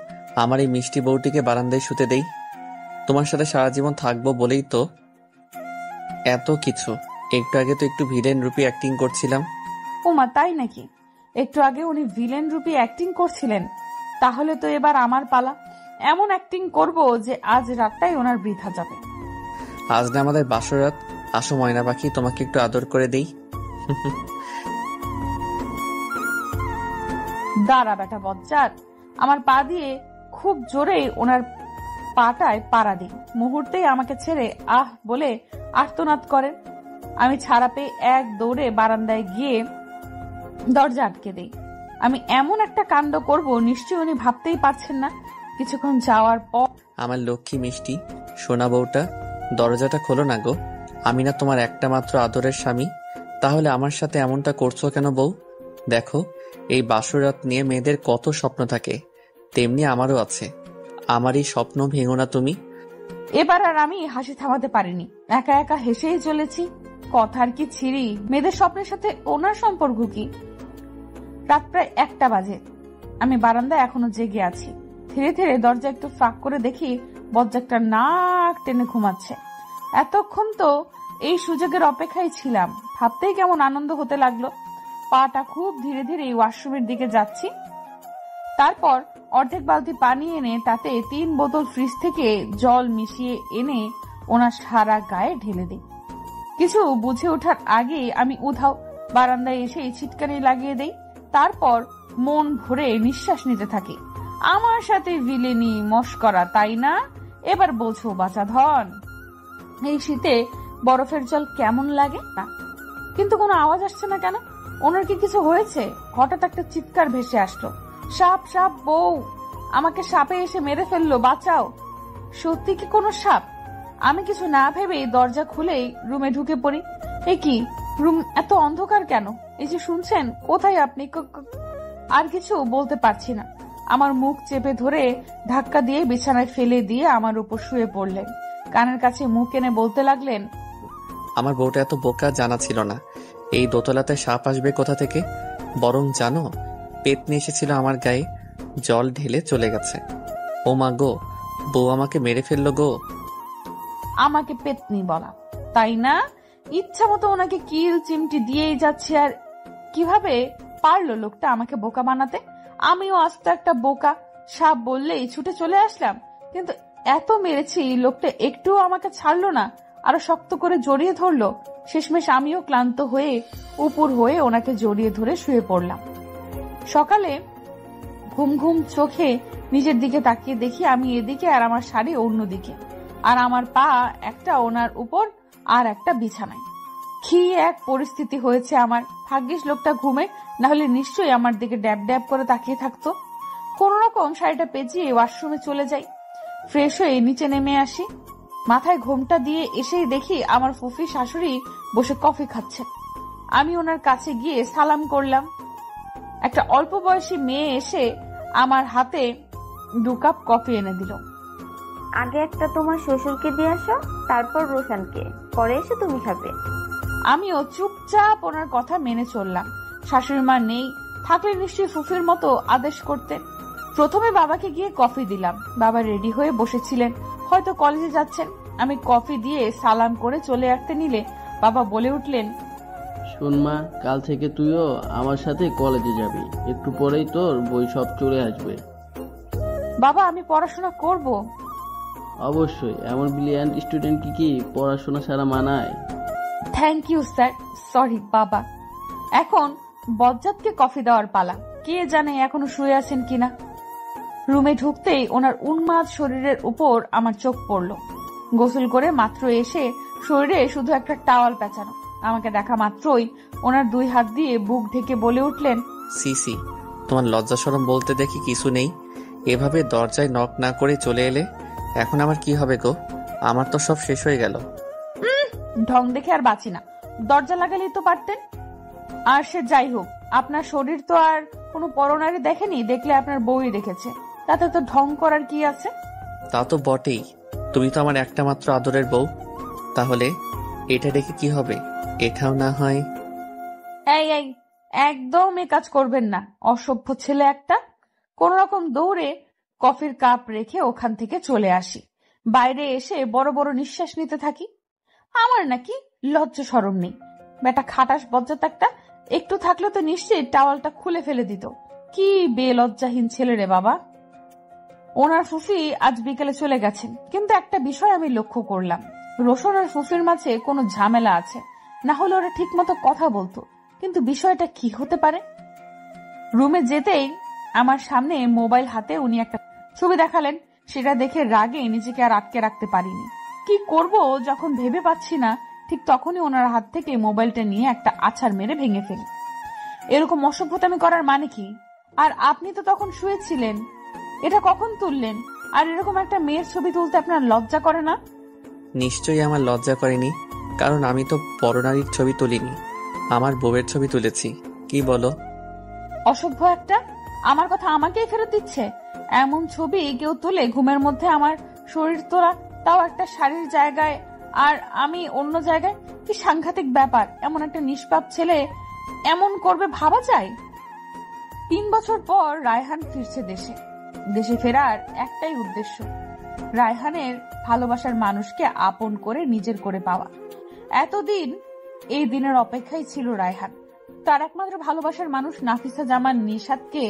আমার এই মিষ্টি বউটিকে বারান্দায় শুতে দেই। তোমার সাথে সারা জীবন থাকবো বলেই তো এত কিছু। একটু আগে তো একটু ভিলেন রূপী অ্যাক্টিং করছিলাম। ওমা, তাই নাকি? একটু আগে উনি ভিলেন রূপী অ্যাক্টিং করছিলেন, তাহলে তো এবার আমার পালা। এমন অ্যাক্টিং করব যে আজ রাতটাই ওনার বৃথা যাবে। আজ না আমাদের বাসরাত, আসো ময়না পাখি, তোমাকে একটু আদর করে দেই। দাঁড়া বেটা বজ্জাত। আমার পা দিয়ে খুব জোরে ওনার পাটায় পাড়া দিই। মুহূর্তেই আমাকে ছেড়ে আহ বলে আর্তনাদ করেন। আমি ছাড়া পেয়ে এক দৌড়ে বারান্দায় গিয়ে দরজা আটকে দেই। আমি এমন একটা কাণ্ড করব নিশ্চয়ই উনি ভাবতেই পারছেন না। কিছুক্ষণ যাওয়ার পর, আমার লক্ষ্মী মিষ্টি সোনা বউটা, দরজাটা খোলো না গো। আমি না তোমার একটা মাত্র আদরের স্বামী? তাহলে আমার সাথে এমনটা করছো কেন বউ? দেখো, এই বাসরাত নিয়ে মেয়েদের কত স্বপ্ন থাকে, তেমনি আমারও আছে। আমার এই স্বপ্ন ভেঙো না তুমি। এবার আর আমি হাসি থামাতে পারিনি। একা একা হেসেই চলেছি। কথার কি ছিরি, মেয়েদের স্বপ্নের সাথে ওনার সম্পর্ক কি? রাত প্রায় 1টা বাজে। আমি বারান্দায় এখনো জেগে আছি। ধীরে ধীরে দরজা একটু ফাঁক করে দেখি বজ্জাতটা নাক টেনে ঘুমাচ্ছে। এতক্ষণ তো এই সুযোগের অপেক্ষায় ছিলাম। ভাবতেই কেমন আনন্দ হতে লাগলো। পাটা খুব ধীরে ধীরে ওয়াশরুমের দিকে যাচ্ছি। তারপর অর্ধেক বালতি পানি এনে তাতে 3 বোতল ফ্রিজ থেকে জল মিশিয়ে এনে ওনার সারা গায়ে ঢেলে দিই। কিছু বুঝে ওঠার আগে আমি উধাও। বারান্দায় এসে ছিটকানি লাগিয়ে দেই। তারপর মন ভরে নিঃশ্বাস নিতে থাকি। আমার সাথে ভিলেনি মশকরা, তাই না? এবার বোঝো বাছা ধন, এই শীতে বরফের জল কেমন লাগে না। কিন্তু কোনো আওয়াজ আসছে না কেন? ওনার কি কিছু হয়েছে? হঠাৎ একটা চিৎকার ভেসে আসলো, সাপ সাপ বউ, আমাকে সাপে এসে মেরে ফেললো, বাঁচাও। সত্যি কি কোনো সাপ? আমি কিছু না ভেবেই দরজা খুলেই রুমে ঢুকে পড়ি। এ কি, রুম এত অন্ধকার কেন? এই যে শুনছেন, কোথায় আপনি? আর কিছু বলতে পারছি না। আমার মুখ চেপে ধরে ধাক্কা দিয়ে বিছানায় ফেলে দিয়ে আমার উপর শুয়ে পড়লেন। কানের কাছে মুখ এনে বলতে লাগলেন, আমার বউটা এত বোকা জানা ছিল না। এই দোতলাতে সাপ আসবে কোথা থেকে? বরং জানো, পেতনি এসেছিল আমার গায়ে, জল ঢেলে চলে গেছে। ও মা গো, বউ আমাকে মেরে ফেললো গো। আমাকে পেতনি বলা, তাই না? ইচ্ছা মতো ওনাকে কিল চিমটি দিয়েই যাচ্ছে। আর কিভাবে পারলো লোকটা আমাকে বোকা বানাতে? আমিও আস্ত একটা বোকা। সাপ বললেই ছুটে চলে আসলাম। কিন্তু এত মেরেছি, লোকটা একটুও আমাকে ছাড়লো না, আরো শক্ত করে জড়িয়ে ধরলো। শেষমেশ আমিও ক্লান্ত হয়ে উপর হয়ে ওনাকে জড়িয়ে ধরে শুয়ে পড়লাম। সকালে ঘুম ঘুম চোখে নিজের দিকে তাকিয়ে দেখি আমি এদিকে আর আমার শাড়ি অন্যদিকে, আর আমার পা একটা ওনার উপর আর একটা বিছানায়। কি এক পরিস্থিতি হয়েছে আমার। ভাগ্যিস লোকটা ঘুমে, না হলে নিশ্চয়ই আমার দিকে ড্যাব ড্যাব করে তাকিয়ে থাকতো। কোন রকম শাড়িটা পেঁচিয়ে ওয়াশরুমে চলে যাই। ফ্রেশ হয়ে নিচে নেমে আসি। মাথায় ঘোমটা দিয়ে এসেই দেখি আমার ফুফি শাশুড়ি বসে কফি খাচ্ছেন। আমি ওনার কাছে গিয়ে সালাম করলাম। একটা অল্প বয়সী মেয়ে এসে আমার হাতে 2 কাপ কফি এনে দিল। আগে একটা তোমার শ্বশুরকে দিয়ে আসো, তারপর রোশনকে, পরে এসে তুমি খাবে। আমিও চুপচাপ ওনার কথা মেনে চললাম। শাশুড়ি মা নেই, থাকলে নিশ্চয়ই ফুফির মতো আদেশ করতেন। প্রথমে বাবাকে গিয়ে কফি দিলাম। বাবা রেডি হয়ে বসেছিলেন, হয়তো কলেজে যাচ্ছেন। আমি কফি দিয়ে সালাম করে চলে আসতে নিলে বাবা বলে উঠলেন, শোন মা, কাল থেকে তুইও আমার সাথে কলেজে যাবি। একটু পরেই তোর বই সব চলে আসবে। বাবা আমি পড়াশোনা করব। অবশ্যই, এমন ব্রিলিয়ান্ট স্টুডেন্ট কি পড়াশোনা ছাড়া মানায়? Thank you sir. সরি বাবা। এখন বজ্জাতকে কফি দেওয়ার পালা। কে জানে এখনো শুয়ে আছেন কিনা। রুমে ঢুকতেই ওনার উন্মাদ শরীরের উপর আমার চোখ পড়ল। গোসল করে মাত্র এসে শরীরে শুধু একটা টাওয়াল পেঁচানো। আমাকে দেখা মাত্রই ওনার 2 হাত দিয়ে বুক ঢেকে বলে উঠলেন, সিসি, তোমার লজ্জা শরম বলতে দেখি কিছু নেই। এভাবে দরজায় নক না করে চলে এলে এখন আমার কি হবে গো? আমার তো সব শেষ হয়ে গেল। ঢং দেখে আর বাঁচি না। দরজা লাগালেই তো পারতেন। আর সে যাই হোক, আপনার শরীর তো আর কোনো পরনারী দেখেনি, দেখলে আপনার বউই দেখেছে। তাতে তো ঢং করার কি আছে? তা তো বটেই, তুমি তো আমার একটা মাত্র আদরের বউ। তাহলে এটা দেখে কি হবে? এটাও না হয়। এই এই একদম এ কাজ করবেন না, অসভ্য ছেলে একটা। কোন রকম দৌড়ে কফির কাপ রেখে ওখান থেকে চলে আসি। বাইরে এসে বড় বড় নিঃশ্বাস নিতে থাকি। আমার নাকি লজ্জা শরম নেই। বেটা খাটাস বজ্জাত একটা, একটু থাকলে তো নিশ্চয়ই টাওয়ালটা খুলে ফেলে দিত। কি বেলজ্জাহীন ছেলে রে বাবা। ওনার ফুফি আজ বিকেলে চলে গেছেন, কিন্তু একটা বিষয় আমি লক্ষ্য করলাম। রোশন আর ফুফির মাঝে কোনো ঝামেলা আছে, না হলে ওরা ঠিক মতো কথা বলতো। কিন্তু বিষয়টা কি হতে পারে? রুমে যেতেই আমার সামনে মোবাইল হাতে উনি একটা ছবি দেখালেন। সেটা দেখে রাগে নিজেকে আর আটকে রাখতে পারিনি। কি করব যখন ভেবে পাচ্ছি না, ঠিক তখনই ওনার হাত থেকে মোবাইলটা নিয়ে একটা আছাড় মেরে ভেঙে ফেলি। এরকম অসভ্যতামি করার মানে কি? আর আপনি তো তখন শুয়েছিলেন, এটা কখন তুললেন? আর এরকম একটা মেয়ের ছবি তুলতে আপনার লজ্জা করে না? নিশ্চয়ই আমার লজ্জা করেনি, কারণ আমি তো পরনারীর ছবি তুলিনি, আমার বউয়ের ছবি তুলেছি। কি বলো? অসভ্য একটা, আমার কথা আমাকেই ফেরত দিচ্ছে। এমন ছবি কেউ তুলে ঘুমের মধ্যে আমার শরীর তোলা, তাও একটা শাড়ির জায়গায় আর আমি অন্য জায়গায়? কি সাংঘাতিক ব্যাপার। এমন একটা নিষ্পাপ ছেলে এমন করবে ভাবা যায়? 3 বছর পর রায়হান ফিরছে দেশে। দেশে ফেরার একটাই উদ্দেশ্য, রায়হানের ভালোবাসার মানুষকে আপন করে নিজের করে পাওয়া। এতদিন এই দিনের অপেক্ষায় ছিল রায়হান। তার একমাত্র ভালোবাসার মানুষ নাফিসা জামান নিশাদকে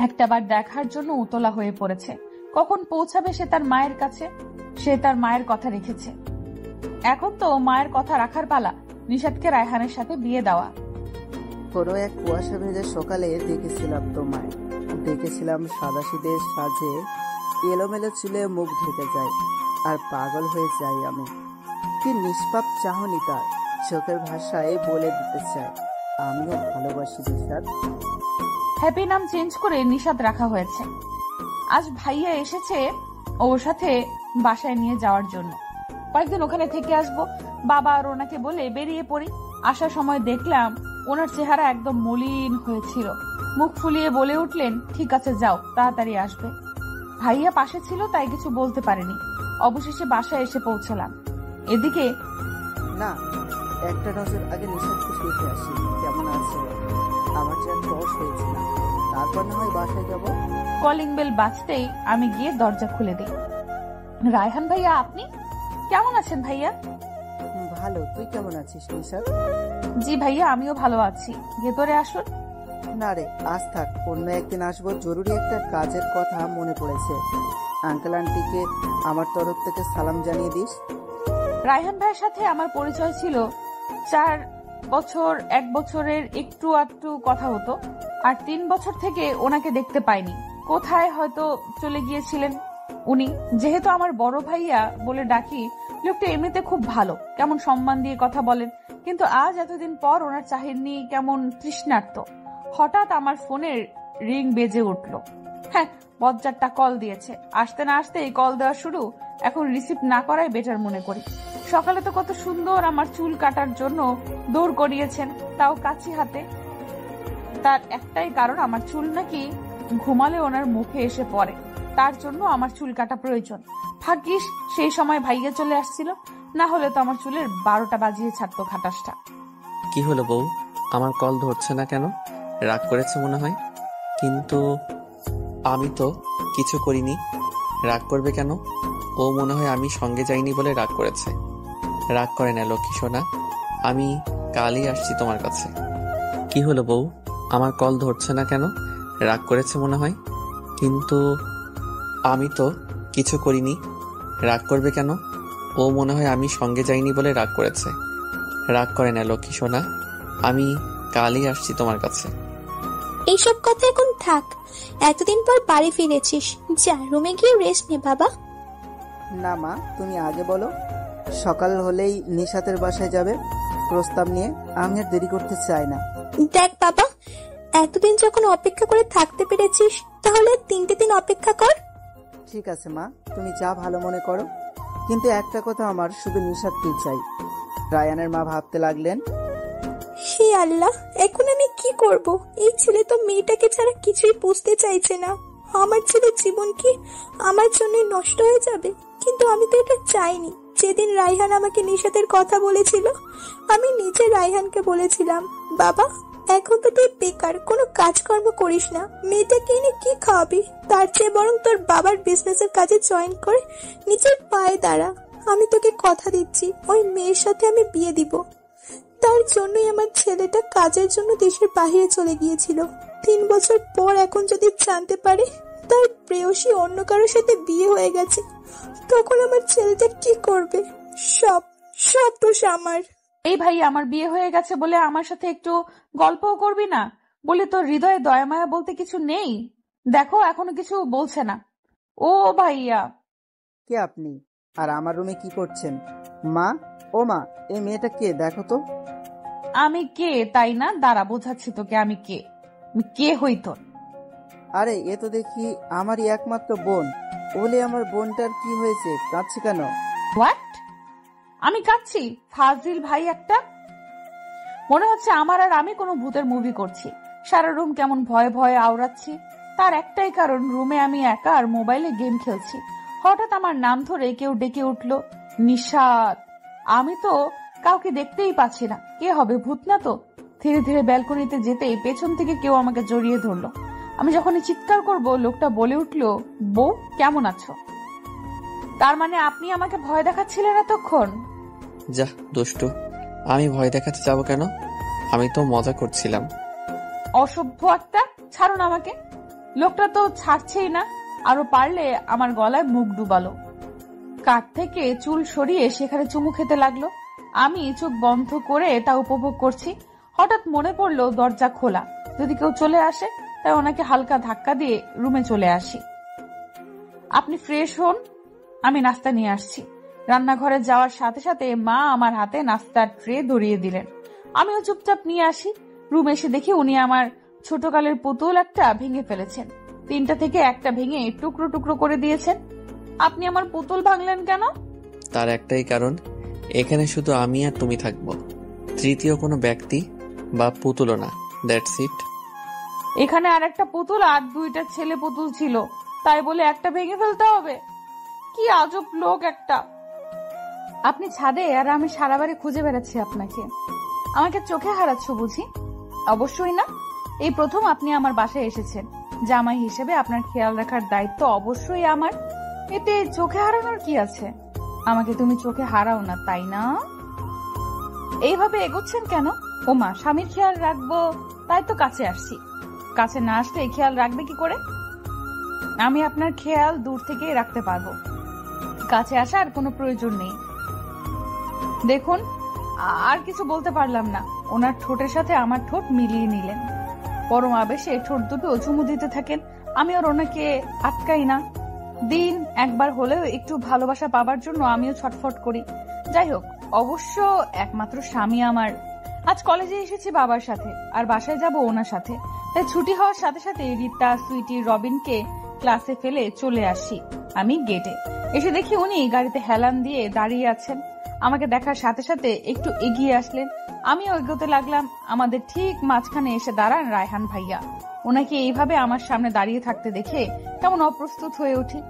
একটাবার দেখার জন্য উতলা হয়ে পড়েছে। কখন পৌঁছাবে সে তার মায়ের কাছে? সে তার মায়ের কথা রেখেছে। এখন তো মায়ের কথা রাখার পালা, নিশাদকে রায়হানের সাথে বিয়ে দেওয়া। কোনো এক কুয়াশা ভেজা সকালে দেখেছিলাম তোমায়। দেখেছিলাম সাদাসিধে সাজে, এলোমেলো চুলে মুখ ঢেকে যায়, আর পাগল হয়ে যাই আমি। কি নিষ্পাপ চাহনি তার, চোখের ভাষায় বলে দিতে চায় আমিও ভালোবাসি নিশাদ। হ্যাপি নাম চেঞ্জ করে নিশাদ রাখা হয়েছে। আজ ভাইয়া এসেছে ওর সাথে বাসায় নিয়ে যাওয়ার জন্য। কয়েকদিন ওখানে থেকে আসবো। বাবা আর ওনাকে বলে বেরিয়ে পড়ি। আসার সময় দেখলাম ওনার চেহারা একদম মলিন হয়েছিল। মুখ ফুলিয়ে বলে উঠলেন, ঠিক আছে যাও, তাড়াতাড়ি আসবে। ভাইয়া পাশে ছিল তাই কিছু বলতে পারেনি। অবশেষে বাসায় এসে পৌঁছলাম। এদিকে না, একটা নজর আগে নিশাদকে দেখে আসি কেমন আছে। আমার যে টস হয়েছে না, তারপর না হয় বাসায় যাব। কলিং বেল বাজতেই আমি গিয়ে দরজা খুলে দিই। রায়হান ভাইয়া, আপনি কেমন আছেন ভাইয়া? ভালো, তুই কেমন আছিস নিশাদ? জি ভাইয়া, আমিও ভালো আছি। ভেতরে আসুন। না রে, আজ থাক, অন্য একদিন আসবো। জরুরি একটা কাজের কথা মনে পড়েছে। আঙ্কেল আন্টিকে আমার তরফ থেকে সালাম জানিয়ে দিস। রায়হান ভাইয়ের সাথে আমার পরিচয় ছিল 4 বছর, 1 বছরের একটু আধটু কথা হতো, আর 3 বছর থেকে ওনাকে দেখতে পাইনি। কোথায় হয়তো চলে গিয়েছিলেন উনি। যেহেতু আমার বড় ভাইয়া বলে ডাকি, লোকটা এমনিতে খুব ভালো, কেমন সম্মান দিয়ে কথা বলেন, কিন্তু আজ এতদিন পর ওনার চাহিদা কেমন তৃষ্ণার্ত। হঠাৎ আমার ফোনের রিং বেজে উঠলো। হ্যাঁ, বজ্জারটা কল দিয়েছে। আসতে না আসতে এই কল দেওয়া শুরু। এখন রিসিভ না করাই বেটার মনে করি। সকালে তো কত সুন্দর আমার চুল কাটার জন্য দৌড় করিয়েছেন, তাও কাছি হাতে। তার একটাই কারণ, আমার চুল নাকি ঘুমালে ওনার মুখে এসে পড়ে, তার জন্য আমার চুল কাটা প্রয়োজন। ভাগ্যিস সেই সময় ভাইয়া চলে আসছিল, না হলে তো আমার চুলের 12টা বাজিয়ে ছাড়তো খাটাসটা। কি হলো বউ, আমার কল ধরছে না কেন? রাগ করেছে মনে হয়। কিন্তু আমি তো কিছু করিনি। রাগ করবে কেন? ও মনে হয় আমি সঙ্গে যাইনি বলে রাগ করেছে। রাগ করে না লক্ষ্মী সোনা, আমি কালই আসছি তোমার কাছে। কি হলো বউ, আমার কল ধরছে না কেন? রাগ করেছে মনে হয়। কিন্তু আমি তো কিছু করিনি। রাগ করবে কেন? ও মনে হয় আমি সঙ্গে যাইনি বলে রাগ করেছে। রাগ করে না লক্ষ্মী সোনা, আমি কালই আসছি তোমার কাছে। এইসব কথা এখন থাক, এতদিন পর বাড়ি ফিরেছিস, যা রুমে গিয়ে রেস্ট নে বাবা। না মা, তুমি আগে বলো। সকাল হলেই নিশাতের বাসায় যাবে প্রস্তাব নিয়ে, আমি আর দেরি করতে চাই না। দেখ বাবা, এতদিন যখন অপেক্ষা করে থাকতে পেরেছিস, তাহলে 3টে দিন অপেক্ষা কর। ঠিক আছে মা, তুমি যা ভালো মনে করো, কিন্তু একটা কথা, আমার শুধু নিশাতকেই চাই। রায়ানের মা ভাবতে লাগলেন, হে আল্লাহ, এখন আমি কি করব? এই ছেলে তো মেয়েটাকে ছাড়া কিছুই বুঝতে চাইছে না। আমার ছেলের জীবন কি আমার জন্যই নষ্ট হয়ে যাবে? কিন্তু আমি তো এটা চাইনি। যেদিন রায়হান আমাকে নিশাতের কথা বলেছিল, আমি নিজে রায়হানকে বলেছিলাম, বাবা এখন তো তুই বেকার, কোনো কাজকর্ম করিস না, মেয়েটাকে এনে কি খাওয়াবি? তার চেয়ে বরং তোর বাবার বিজনেসের কাজে জয়েন করে নিজের পায়ে দাঁড়া। আমি তোকে কথা দিচ্ছি, ওই মেয়ের সাথে আমি বিয়ে দিব। তার জন্যই আমার ছেলেটা কাজের জন্য দেশের বাইরে চলে গিয়েছিল। 3 বছর পর এখন যদি জানতে পারে তার প্রেয়সী অন্য কারোর সাথে বিয়ে হয়ে গেছে, তখন আমার ছেলেটা কি করবে? সব দোষ আমার। এই ভাই, আমার বিয়ে হয়ে গেছে বলে আমার সাথে একটু গল্পও করবি না? বলে তোর হৃদয়ে দয়া মায়া বলতে কিছু নেই? দেখো, এখনো কিছু বলছে না। ও ভাইয়া। কে আপনি? আর আমার রুমে কি করছেন? মা, ও মা, এই মেয়েটা কে দেখো তো। আমি কে তাই না? দাঁড়া, বোঝাচ্ছি তোকে আমি কে। আমি কে হই তোর? আরে এ তো দেখি আমারই একমাত্র বোন। বলে আমার বোনটার কি হয়েছে, কাঁদছে কেন? হোয়াট? আমি কাঁদছি? ফাজিল ভাই একটা। মনে হচ্ছে আমার আর আমি কোনো ভূতের মুভি করছি। সারা রুম কেমন ভয়ে ভয়ে আওড়াচ্ছি। তার একটাই কারণ, রুমে আমি একা আর মোবাইলে গেম খেলছি। হঠাৎ আমার নাম ধরে কেউ ডেকে উঠলো, নিশাত। আমি তো কাউকে দেখতেই পাচ্ছি না, কে হবে? ভূত না তো। ধীরে ধীরে ব্যালকনিতে যেতেই পেছন থেকে কেউ আমাকে জড়িয়ে ধরলো। আমি যখনই চিৎকার করব, লোকটা বলে উঠলো, বউ কেমন আছো? তার মানে আপনি আমাকে ভয় দেখাচ্ছিলেন এতক্ষণ? যা দুষ্টু, আমি ভয় দেখাতে যাবো কেন? আমি তো মজা করছিলাম। অসভ্য একটা, ছাড়ুন আমাকে। লোকটা তো ছাড়ছেই না, আরো পারলে আমার গলায় মুখ ডুবালো। কাঠ থেকে চুল সরিয়ে সেখানে চুমু খেতে লাগলো। আমি চোখ বন্ধ করে তা উপভোগ করছি। হঠাৎ মনে পড়লো দরজা খোলা, যদি কেউ চলে আসে, তাই ওনাকে হালকা ধাক্কা দিয়ে রুমে চলে আসি। আপনি ফ্রেশ হন, আমি নাস্তা নিয়ে আসছি। রান্নাঘরে যাওয়ার সাথে সাথে মা আমার হাতে নাস্তার ট্রে ধরিয়ে দিলেন। আমিও চুপচাপ নিয়ে আসি। রুমে এসে দেখি উনি আমার ছোটকালের পুতুল একটা ভেঙে ফেলেছেন। 3টা থেকে একটা ভেঙে টুকরো টুকরো করে দিয়েছেন। আপনি আমার পুতুল ভাঙলেন কেন? তার একটাই কারণ, এখানে শুধু আমি আর তুমি থাকবো, তৃতীয় কোনো ব্যক্তি বা পুতুলও না। That's it. এখানে আর একটা পুতুল আর 2টা ছেলে পুতুল ছিল, তাই বলে একটা ভেঙে ফেলতে হবে? কি আজব লোক একটা। আপনি ছাদে আর আমি সারা বাড়ি খুঁজে বেড়াচ্ছি আপনাকে। আমাকে চোখে হারাচ্ছ বুঝি? অবশ্যই না, এই প্রথম আপনি আমার বাসায় এসেছেন। জামাই হিসেবে আপনার খেয়াল রাখার দায়িত্ব অবশ্যই আমার। এতে চোখে হারানোর কি আছে? আমাকে তুমি চোখে হারাও না, তাই না? এইভাবে এগোচ্ছেন কেন? ওমা, স্বামীর খেয়াল রাখবো তাই তো কাছে আসছি। কাছে না আসলে খেয়াল রাখবে কি করে? আমি আপনার খেয়াল দূর থেকেই রাখতে পারবো, কাছে আসার কোনো প্রয়োজন নেই। দেখুন, আর কিছু বলতে পারলাম না। ওনার ঠোঁটের সাথে আমার ঠোঁট মিলিয়ে নিলেন, পরম আবেশে ঠোঁট দুটো চুমু দিতে থাকেন। আমি আর ওনাকে আটকাই না। দিন একবার হলেও একটু ভালোবাসা পাবার জন্য আমিও ছটফট করি। যাই হোক, অবশ্য একমাত্র স্বামী আমার। আজ কলেজে এসেছি বাবার সাথে, আর বাসায় যাব ওনার সাথে। তাই ছুটি হওয়ার সাথে সাথে রিতা, সুইটি, রবিনকে ক্লাসে ফেলে চলে আসি আমি গেটে। এসে দেখি উনি গাড়িতে হেলান দিয়ে দাঁড়িয়ে আছেন। আমাকে দেখার সাথে সাথে একটু এগিয়ে আসলেন। আমিও এগোতে লাগলাম। আমাদের ঠিক মাঝখানে এসে দাঁড়ান রায়হান ভাইয়া। ওনাকে এইভাবে আমার সামনে দাঁড়িয়ে থাকতে দেখে কেমন অপ্রস্তুত হয়ে উঠি।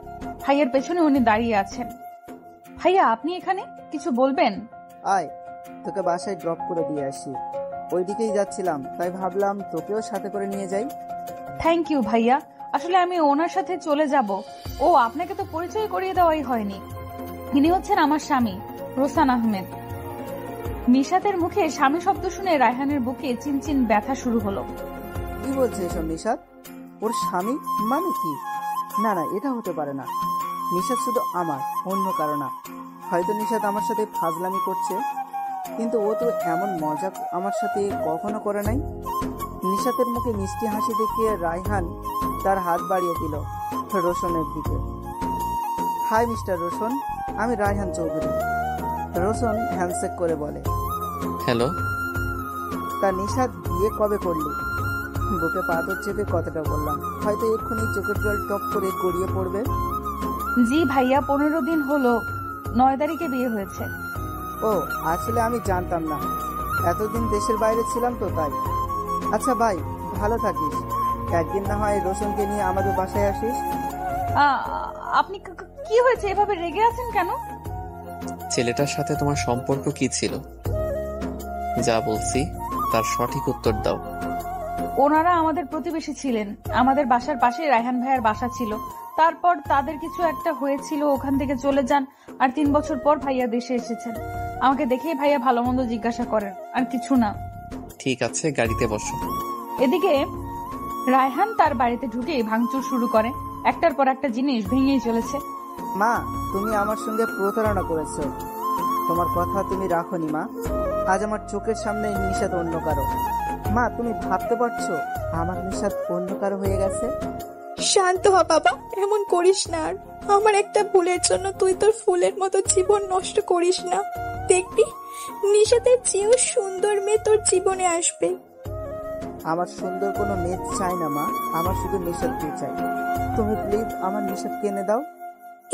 ভাইয়ার পেছনে উনি দাঁড়িয়ে আছেন। ভাইয়া, আপনি এখানে কিছু বলবেন? আয়, তোকে বাসায় ড্রপ করে দিয়ে আসি। ওইদিকেই যাচ্ছিলাম, তাই ভাবলাম তোকেও সাথে করে নিয়ে যাই। থ্যাংক ইউ ভাইয়া। আসলে আমি ওনার সাথে চলে যাব। ও, আপনাকে তো পরিচয় করিয়ে দেওয়াই হয়নি। ইনি হচ্ছেন আমার স্বামী রোশন আহমেদ। নিশাতের মুখে স্বামী শব্দ শুনে রায়হানের বুকে চিনচিন ব্যথা শুরু হলো। কি বলছে এসব নিশাত? ওর স্বামী মানে কি? না না, এটা হতে পারে না। নিশাত শুধু আমার, অন্য কারো না। হয়তো নিশাত আমার সাথে ফাজলামি করছে, কিন্তু ও তো এমন মজা আমার সাথে কখনো করে নাই। নিশাতের মুখে মিষ্টি হাসি দেখিয়ে রায়হান তার হাত বাড়িয়ে দিল রোশনের দিকে। হাই মিস্টার রোশন, আমি রায়হান চৌধুরী। রোশন হ্যান্ডশেক করে বলে, হ্যালো। তা নিশাত বিয়ে কবে করলি? বুকে পাথর চেপে কথাটা বললাম। হয়তো এক্ষুনি চোখের জল টপ করে গড়িয়ে পড়বে। জি ভাইয়া, 15 দিন হলো। 9 তারিখে বিয়ে হয়েছে। ও, আসলে আমি জানতাম না। এতদিন দেশের বাইরে ছিলাম তো তাই। আচ্ছা ভাই, ভালো থাকিস। একদিন না হয় রোশনকে নিয়ে আমাদের বাসায় আসিস। আপনি কি হয়েছে, এভাবে রেগে আছেন কেন? ছেলেটার সাথে তোমার সম্পর্ক কি ছিল? যা বলছি তার সঠিক উত্তর দাও। ওনারা আমাদের প্রতিবেশী ছিলেন। আমাদের বাসার পাশে রায়হান ভাইয়ার বাসা ছিল। তারপর তাদের কিছু একটা হয়েছিল, ওখান থেকে চলে যান। আর 3 বছর পর ভাইয়া দেশে এসেছেন। আমাকে দেখেই ভাইয়া ভালো মন্দ জিজ্ঞাসা করেন, আর কিছু না। ঠিক আছে, গাড়িতে বসো। এদিকে রায়হান তার বাড়িতে ঢুকে ভাঙচুর শুরু করে। একটার পর একটা জিনিস ভেঙেই চলেছে। মা, তুমি আমার সঙ্গে প্রতারণা করেছো। তোমার কথা তুমি রাখোনি মা। আজ আমার চোখের সামনে নিশাত অন্য কারো। মা, তুমি ভাবতে পারছো আমার নিশাত অন্য কারো হয়ে গেছে? শান্ত হ বাবা, এমন করিস না। আর আমার একটা ভুলের জন্য তুই তোর ফুলের মতো জীবন নষ্ট করিস না। দেখবি নিশাতের চেয়েও সুন্দর মেয়ে তোর জীবনে আসবে। আমার সুন্দর কোনো মেয়ে চাই না মা, আমার শুধু নিশাতকে চাই। তুমি প্লিজ আমার নিশাতকে এনে দাও।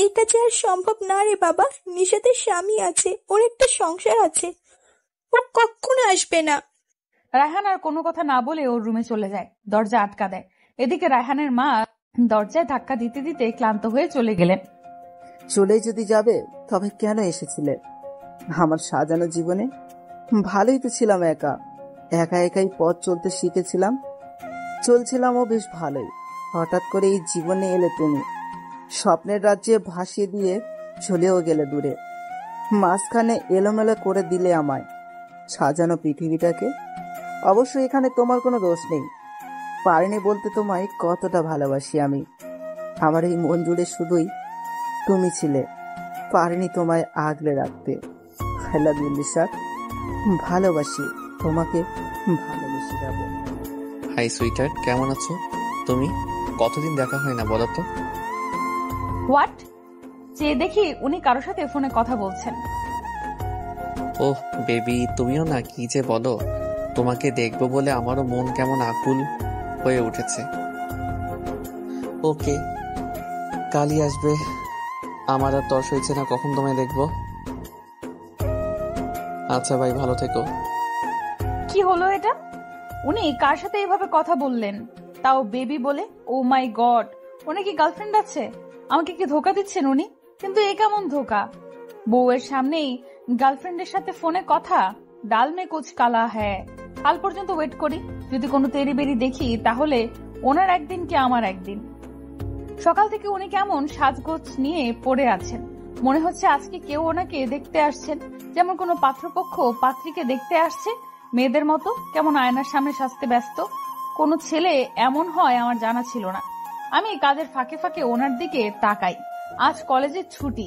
এটা যে আর সম্ভব না রে বাবা। নিশাতের স্বামী আছে, ওর একটা সংসার আছে, ও কখনো আসবে না। রায়হান আর কোনো কথা না বলে ওর রুমে চলে যায়, দরজা আটকা দেয়। এদিকে রায়হানের মা দরজায় ধাক্কা দিতে দিতে ক্লান্ত হয়ে চলে গেলেন। চলেই যদি যাবে তবে কেন এসেছিলে আমার সাজানো জীবনে? ভালোই তো ছিলাম, একা একাই পথ চলতে শিখেছিলাম, চলছিলামও বেশ ভালোই। হঠাৎ করে এই জীবনে এলে তুমি, স্বপ্নের রাজ্যে ভাসিয়ে দিয়ে চলেও গেলে দূরে। মাঝখানে এলোমেলো করে দিলে আমায় সাজানো পৃথিবীটাকে। অবশ্য এখানে তোমার কোনো দোষ নেই। পারিনি বলতে তোমায় কতটা ভালোবাসি আমি। আমার এই মন জুড়ে শুধুই তুমি ছিলে, পারিনি তোমায় আগলে রাখতে। আই লাভ ইউ নিশাত, ভালোবাসি তোমাকে, ভালোবেসে যাবো। হাই সুইটার্ট, কেমন আছো তুমি? কতদিন দেখা হয় না বলো তো। হোয়াট? যে দেখি উনি কারোর সাথে ফোনে কথা বলছেন। ওহ বেবি, তুমিও না কি যে বলো। তোমাকে দেখবো বলে আমারও মন কেমন আকুল হয়ে উঠেছে। ওকে, কালই আসবে। আমার আর তর্স হয়েছে না কখন তোমায় দেখবো। আচ্ছা ভাই, ভালো থেকো। কি হলো এটা? উনি কার সাথে এইভাবে কথা বললেন, তাও বেবি বলে? ও মাই গড, ওনার কি গার্লফ্রেন্ড আছে? আমাকে কি ধোকা দিচ্ছেন উনি? কিন্তু এ কেমন ধোকা? বউয়ের সামনেই গার্লফ্রেন্ডের সাথে ফোনে কথা। ডাল মে কুছ কালা হ্যায়। কাল পর্যন্ত ওয়েট করি, যদি কোনো তেরি বেরি দেখি তাহলে ওনার একদিন কি আমার একদিন। সকাল থেকে উনি কেমন সাজগোজ নিয়ে পড়ে আছেন। মনে হচ্ছে আজকে কেউ ওনাকে দেখতে আসছেন, যেমন কোনো পাত্রপক্ষ পাত্রীকে দেখতে আসছে। মেয়েদের মতো কেমন আয়নার সামনে সাজতে ব্যস্ত। কোনো ছেলে এমন হয় আমার জানা ছিল না। আমি কাজের ফাঁকে ফাঁকে ওনার দিকে তাকাই। আজ কলেজের ছুটি,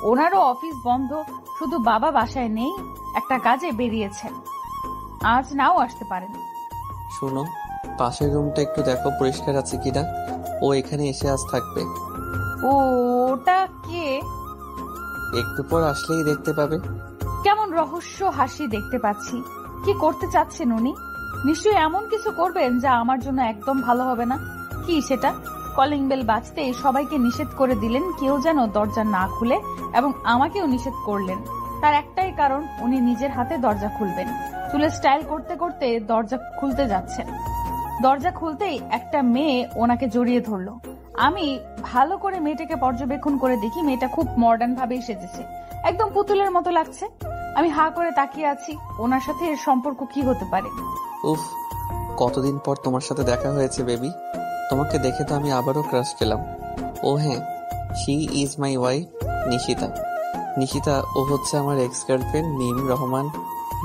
ওনারও অফিস বন্ধ, শুধু বাবা বাসায় নেই, একটা কাজে বেরিয়েছেন, আজ নাও আসতে পারেন। শোনো, পাশের রুমটা একটু দেখো পরিষ্কার আছে কিনা। ও এখানে এসে আজ থাকবে। ওটা কে? একটু পর আসলেই দেখতে পাবে। কেমন রহস্য হাসি দেখতে পাচ্ছি। কি করতে চাচ্ছেন উনি? নিশ্চয়ই এমন কিছু করবেন যা আমার জন্য একদম ভালো হবে না। কি সেটা? কলিং বেল বাজতেই সবাইকে নিষেধ করে দিলেন কেউ যেন দরজা না খুলে, এবং আমাকেও নিষেধ করলেন। তার একটাই কারণ, উনি নিজের হাতে দরজা খুলবেন। চুলে স্টাইল করতে করতে দরজা খুলতে যাচ্ছেন। দরজা খুলতেই একটা মেয়ে ওনাকে জড়িয়ে ধরলো। আমি ভালো করে মেয়েটাকে পর্যবেক্ষণ করে দেখি মেয়েটা খুব মডার্ন ভাবেই সেজেছে, একদম পুতুলের মতো লাগছে। আমি হা করে তাকিয়ে আছি। ওনার সাথে এর সম্পর্ক কি হতে পারে? উফ, কতদিন পর তোমার সাথে দেখা হয়েছে বেবি। তোমাকে দেখে তো আমি আবারও ক্রাশ খেলাম। ও হ্যাঁ, she is my wife Nishita. Nishita, ও হচ্ছে আমার এক্স গার্লফ্রেন্ড মিম রহমান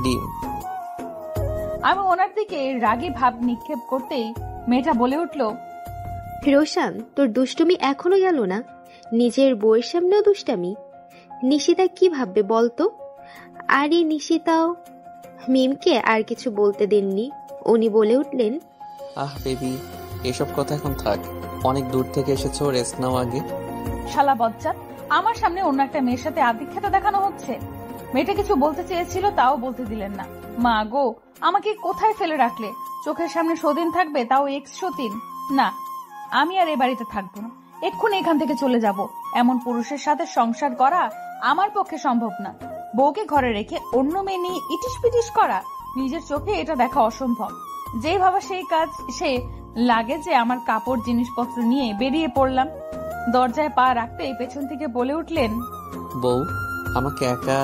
ডিম। আমি ওনার দিকে রাগী ভাব নিক্ষেপ করতেই মেয়েটা বলে উঠল, রোশান, তোর দুষ্টুমি এখনো গেল না? নিজের বউয়ের সামনেও দুষ্টামি। নিশিতা কি ভাববে বলতো? আরে নিশিতাও মিমকে আর কিছু বলতে দেননি। উনি বলে উঠলেন, আহ বেবি, এসব কথা এখন থাক। অনেক দূর থেকে এসেছো, রেস্ট নাও আগে। শালা বজ্জাত, আমার সামনে অন্য একটা মেয়ের সাথে আদিক্ষেতা দেখানো হচ্ছে। মেয়েটা কিছু বলতে চেয়েছিল, তাও বলতে দিলেন না। মা গো, আমাকে কোথায় ফেলে রাখলে? চোখের সামনে সতীন থাকবে, তাও এক্স সতীন? না, আমি আর এ বাড়িতে থাকবো না। এক্ষুনি এখান থেকে চলে যাব। এমন পুরুষের সাথে সংসার করা আমার পক্ষে সম্ভব না। বউকে ঘরে রেখে অন্য মেয়ে নিয়ে ইটিস পিটিস করা, নিজের চোখে এটা দেখা অসম্ভব। যেই ভাবা সেই কাজ। সে লাগে যে আমার কাপড় জিনিসপত্র নিয়ে বেরিয়ে পড়লাম। দরজায় পা রাখতেই পেছন থেকে বলে উঠলেন, বউ, আমাকে একা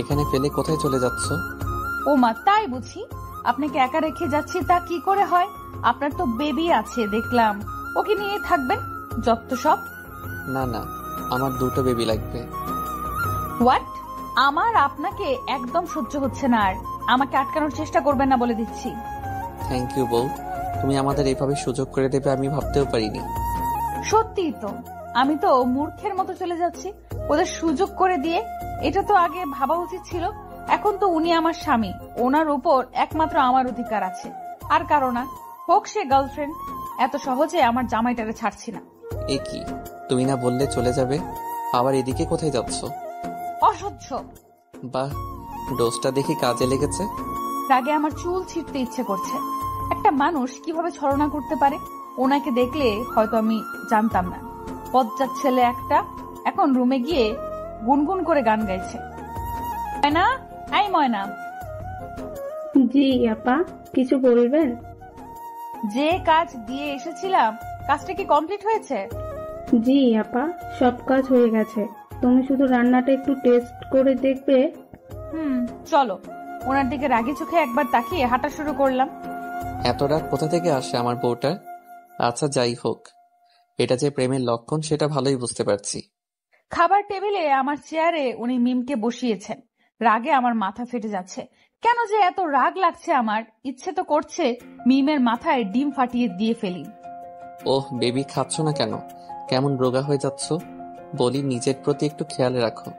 এখানে ফেলে কোথায় চলে যাচ্ছ? ও মা, তাই বুঝি? আপনাকে একা রেখে যাচ্ছি তা কি করে হয়? আপনার তো বেবি আছে দেখলাম, ওকে নিয়ে থাকবেন যত সব। না না, আমার দুটো বেবি লাগবে। হোয়াট? আমার আপনাকে একদম সহ্য হচ্ছে না। আর আমাকে আটকানোর চেষ্টা করবেন না বলে দিচ্ছি। থ্যাংক ইউ বউ, তুমি আমাদের এইভাবে সুযোগ করে দেবে আমি ভাবতেও পারিনি। সত্যিই তো, আমি তো মূর্খের মতো চলে যাচ্ছি ওদের সুযোগ করে দিয়ে। এটা তো আগে ভাবা উচিত ছিল। এখন তো উনি আমার স্বামী, ওনার উপর একমাত্র আমার অধিকার আছে, আর কারো না। হোক সে গার্লফ্রেন্ড, এত সহজে আমার জামাইটারে ছাড়ছি না। এ কি, তুমি না বললে চলে যাবে, আবার এদিকে কোথায় যাচ্ছ? অসহ্য। বাহ, ডোজটা দেখি কাজে লেগেছে। রাগে আমার চুল ছিঁড়তে ইচ্ছে করছে। একটা মানুষ কিভাবে ছলনা করতে পারে? ওনাকে দেখলে হয়তো আমি জানতাম না। বজ্জাত ছেলে একটা। এখন রুমে গিয়ে গুনগুন করে গান গাইছে। ময়না, এই ময়না। জি আপা, কিছু বলবেন? যে কাজ দিয়ে এসেছিলাম, কাজটা কি কমপ্লিট হয়েছে? জি আপা, সব কাজ হয়ে গেছে। তুমি শুধু রান্নাটা একটু টেস্ট করে দেখবে। চলো। ওনার দিকে রাগি চোখে একবার তাকিয়ে হাঁটা শুরু করলাম। এত রাগ কোথা থেকে আসে আমার বউটার? আচ্ছা যাই হোক, এটা যে প্রেমের লক্ষণ সেটা ভালোই বুঝতে পারছি। খাবার টেবিলে আমার চেয়ারে উনি মিমকে বসিয়েছেন। রাগে আমার মাথা ফেটে যাচ্ছে। কেন যে এত রাগ লাগছে আমার, ইচ্ছে তো করছে মিমের মাথায় ডিম ফাটিয়ে দিয়ে ফেলি। ওহ বেবি, খাচ্ছ না কেন? কেমন রোগা হয়ে যাচ্ছ? বলি নিজের প্রতি একটু খেয়াল রাখো।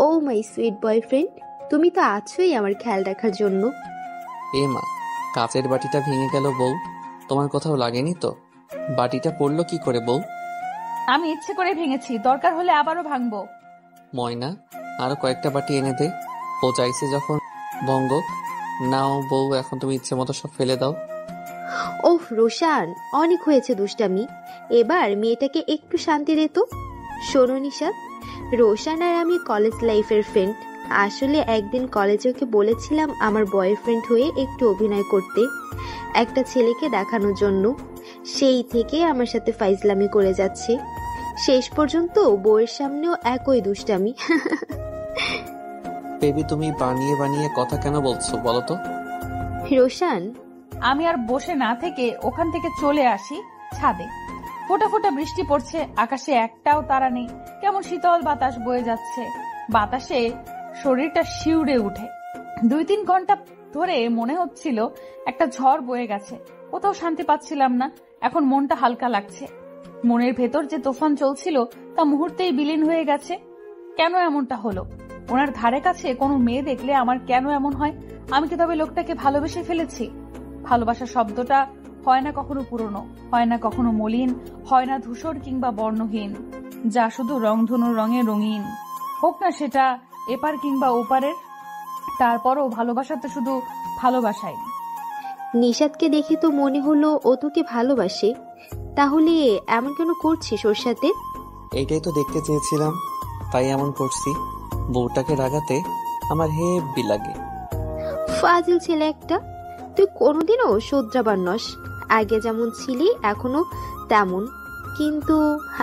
ও মাই সুইট বয়ফ্রেন্ড, তুমি তো আছোই আমার খেয়াল রাখার জন্য। এ মা, কাচের বাটিটা ভেঙে গেল বউ, তোমার কোথাও লাগেনি তো? বাটিটা পড়লো কি করে বউ? আমি ইচ্ছে করে ভেঙেছি, দরকার হলে আবারও ভাঙবো। ময়না, আরো কয়েকটা বাটি এনে দে। ও চাইছে যখন ভঙ্গ। নাও বউ, এখন তুমি ইচ্ছে মতো সব ফেলে দাও। ওহ রোশান, অনেক হয়েছে দুষ্টামি, এবার মেয়েটাকে একটু শান্তি দে তো। শোনো নিশা, রোশান আর আমি কলেজ লাইফের ফ্রেন্ড। আসলে একদিন কলেজে ওকে বলেছিলাম আমার বয়ফ্রেন্ড হয়ে একটু অভিনয় করতে, একটা ছেলেকে দেখানোর জন্য। সেই থেকে আমার সাথে ফাইজলামি করে যাচ্ছে। শেষ পর্যন্ত বউয়ের সামনেও একই দুষ্টামি। বেবি, তুমি বানিয়ে বানিয়ে কথা কেন বলছো বলো তো? রোশান, আমি আর বসে না থেকে ওখান থেকে চলে আসি ছাদে। ফোঁটা ফোঁটা বৃষ্টি পড়ছে, আকাশে একটাও তারা নেই। কেমন শীতল বাতাস বয়ে যাচ্ছে, বাতাসে শরীরটা শিউরে উঠে। 2-3 ঘন্টা ধরে মনে হচ্ছিল একটা ঝড় বয়ে গেছে। কোথাও শান্তি পাচ্ছিলাম না। এখন মনটা হালকা লাগছে। মনের ভেতর যে তুফান চলছিল তা মুহূর্তেই বিলীন হয়ে গেছে। কেন এমনটা হলো? ওনার ধারে কাছে কোনো মেয়ে দেখলে আমার কেন এমন হয়? আমি কি তবে লোকটাকে ভালোবেসে ফেলেছি? ভালোবাসা শব্দটা হয় না কখনো পুরনো, হয় না কখনো মলিন, হয় না ধূসর কিংবা বর্ণহীন, যা শুধু রংধনুর রঙে রঙিন। হোক না সেটা এপার কিংবা ওপারের, তারপরও ভালোবাসা তো শুধু ভালোবাসাই। নিশাদকে দেখে তো মনে হলো ও তোকে ভালোবাসে, তাহলে এমন কেন করছিস ওর সাথে? এইটাই তো দেখতে চেয়েছিলাম, তাই এমন করছি। বউটাকে রাগাতে আমার হেব্বি লাগে। ফাজিল ছেলে একটা, তুই কোনোদিনও শোধরাবার নস। আগে যেমন ছিলি এখনো তেমন, কিন্তু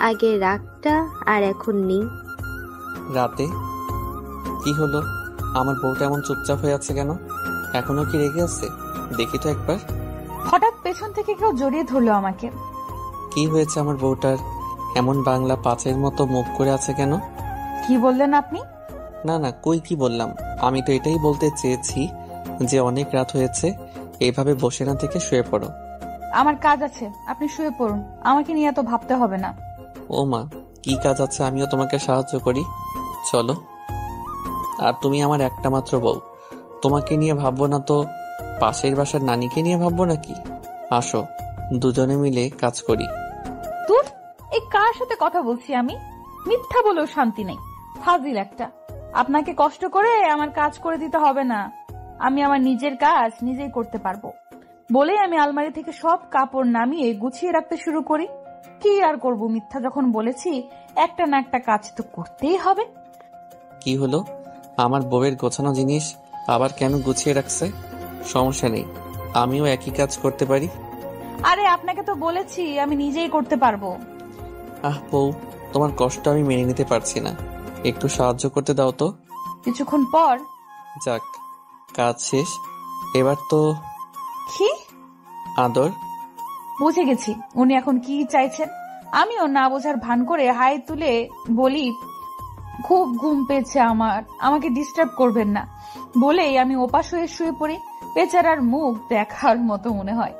আগের রাগটা আর এখন নেই। রাতে কি হলো? আমার বউটা এমন চুপচাপ হয়ে আছে কেন? এখনো কি রেগে আছে? দেখি তো একবার। হঠাৎ পেছন থেকে কেউ জড়িয়ে ধরলো আমাকে। কি হয়েছে আমার বউটার? এমন বাংলা পাঁচের মতো মুখ করে আছে কেন? কি বললেন আপনি? না না, কই কি বললাম? আমি তো এটাই বলতে চেয়েছি যে অনেক রাত হয়েছে, এইভাবে বসে না থেকে শুয়ে পড়ো। আমার কাজ আছে, আপনি শুয়ে পড়ুন, আমাকে নিয়ে এত ভাবতে হবে না। ও মা, কি কাজ আছে? আমিও তোমাকে সাহায্য করি, চলো। আর তুমি আমার একটা মাত্র বউ, তোমাকে নিয়ে ভাববো না তো পাশের বাসার নানিকে নিয়ে ভাববো নাকি? আসো, দুজনে মিলে কাজ করি। তুই এই কার সাথে কথা বলছি আমি? মিথ্যা বলেও শান্তি নেই, ফাজিল একটা। আপনাকে কষ্ট করে আমার কাজ করে দিতে হবে না, আমি আমার নিজের কাজ নিজেই করতে পারবো বলেই আমি আলমারি থেকে সব কাপড় নামিয়ে গুছিয়ে রাখতে শুরু করি। কি আর করবো, মিথ্যা যখন বলেছি একটা না একটা কাজ তো করতেই হবে। কি হলো? আমার বউয়ের গোছানো জিনিস আবার কেন গুছিয়ে রাখছে? সমস্যা নেই, আমিও একই কাজ করতে পারি। আরে আপনাকে তো বলেছি আমি নিজেই করতে পারবো। আহ বউ, তোমার কষ্ট আমি মেনে নিতে পারছি না, একটু সাহায্য করতে দাও তো। কিছুক্ষণ পর যাক, কাজ শেষ, এবার তো কি আদর। বুঝে গেছি উনি এখন কি চাইছেন। আমিও না বোঝার ভান করে হাই তুলে বলি, খুব ঘুম পেয়েছে আমার, আমাকে ডিস্টার্ব করবেন না বলেই আমি ওপাশ হয়ে শুয়ে পড়ি। বেচারার মুখ দেখার মতো মনে হয়।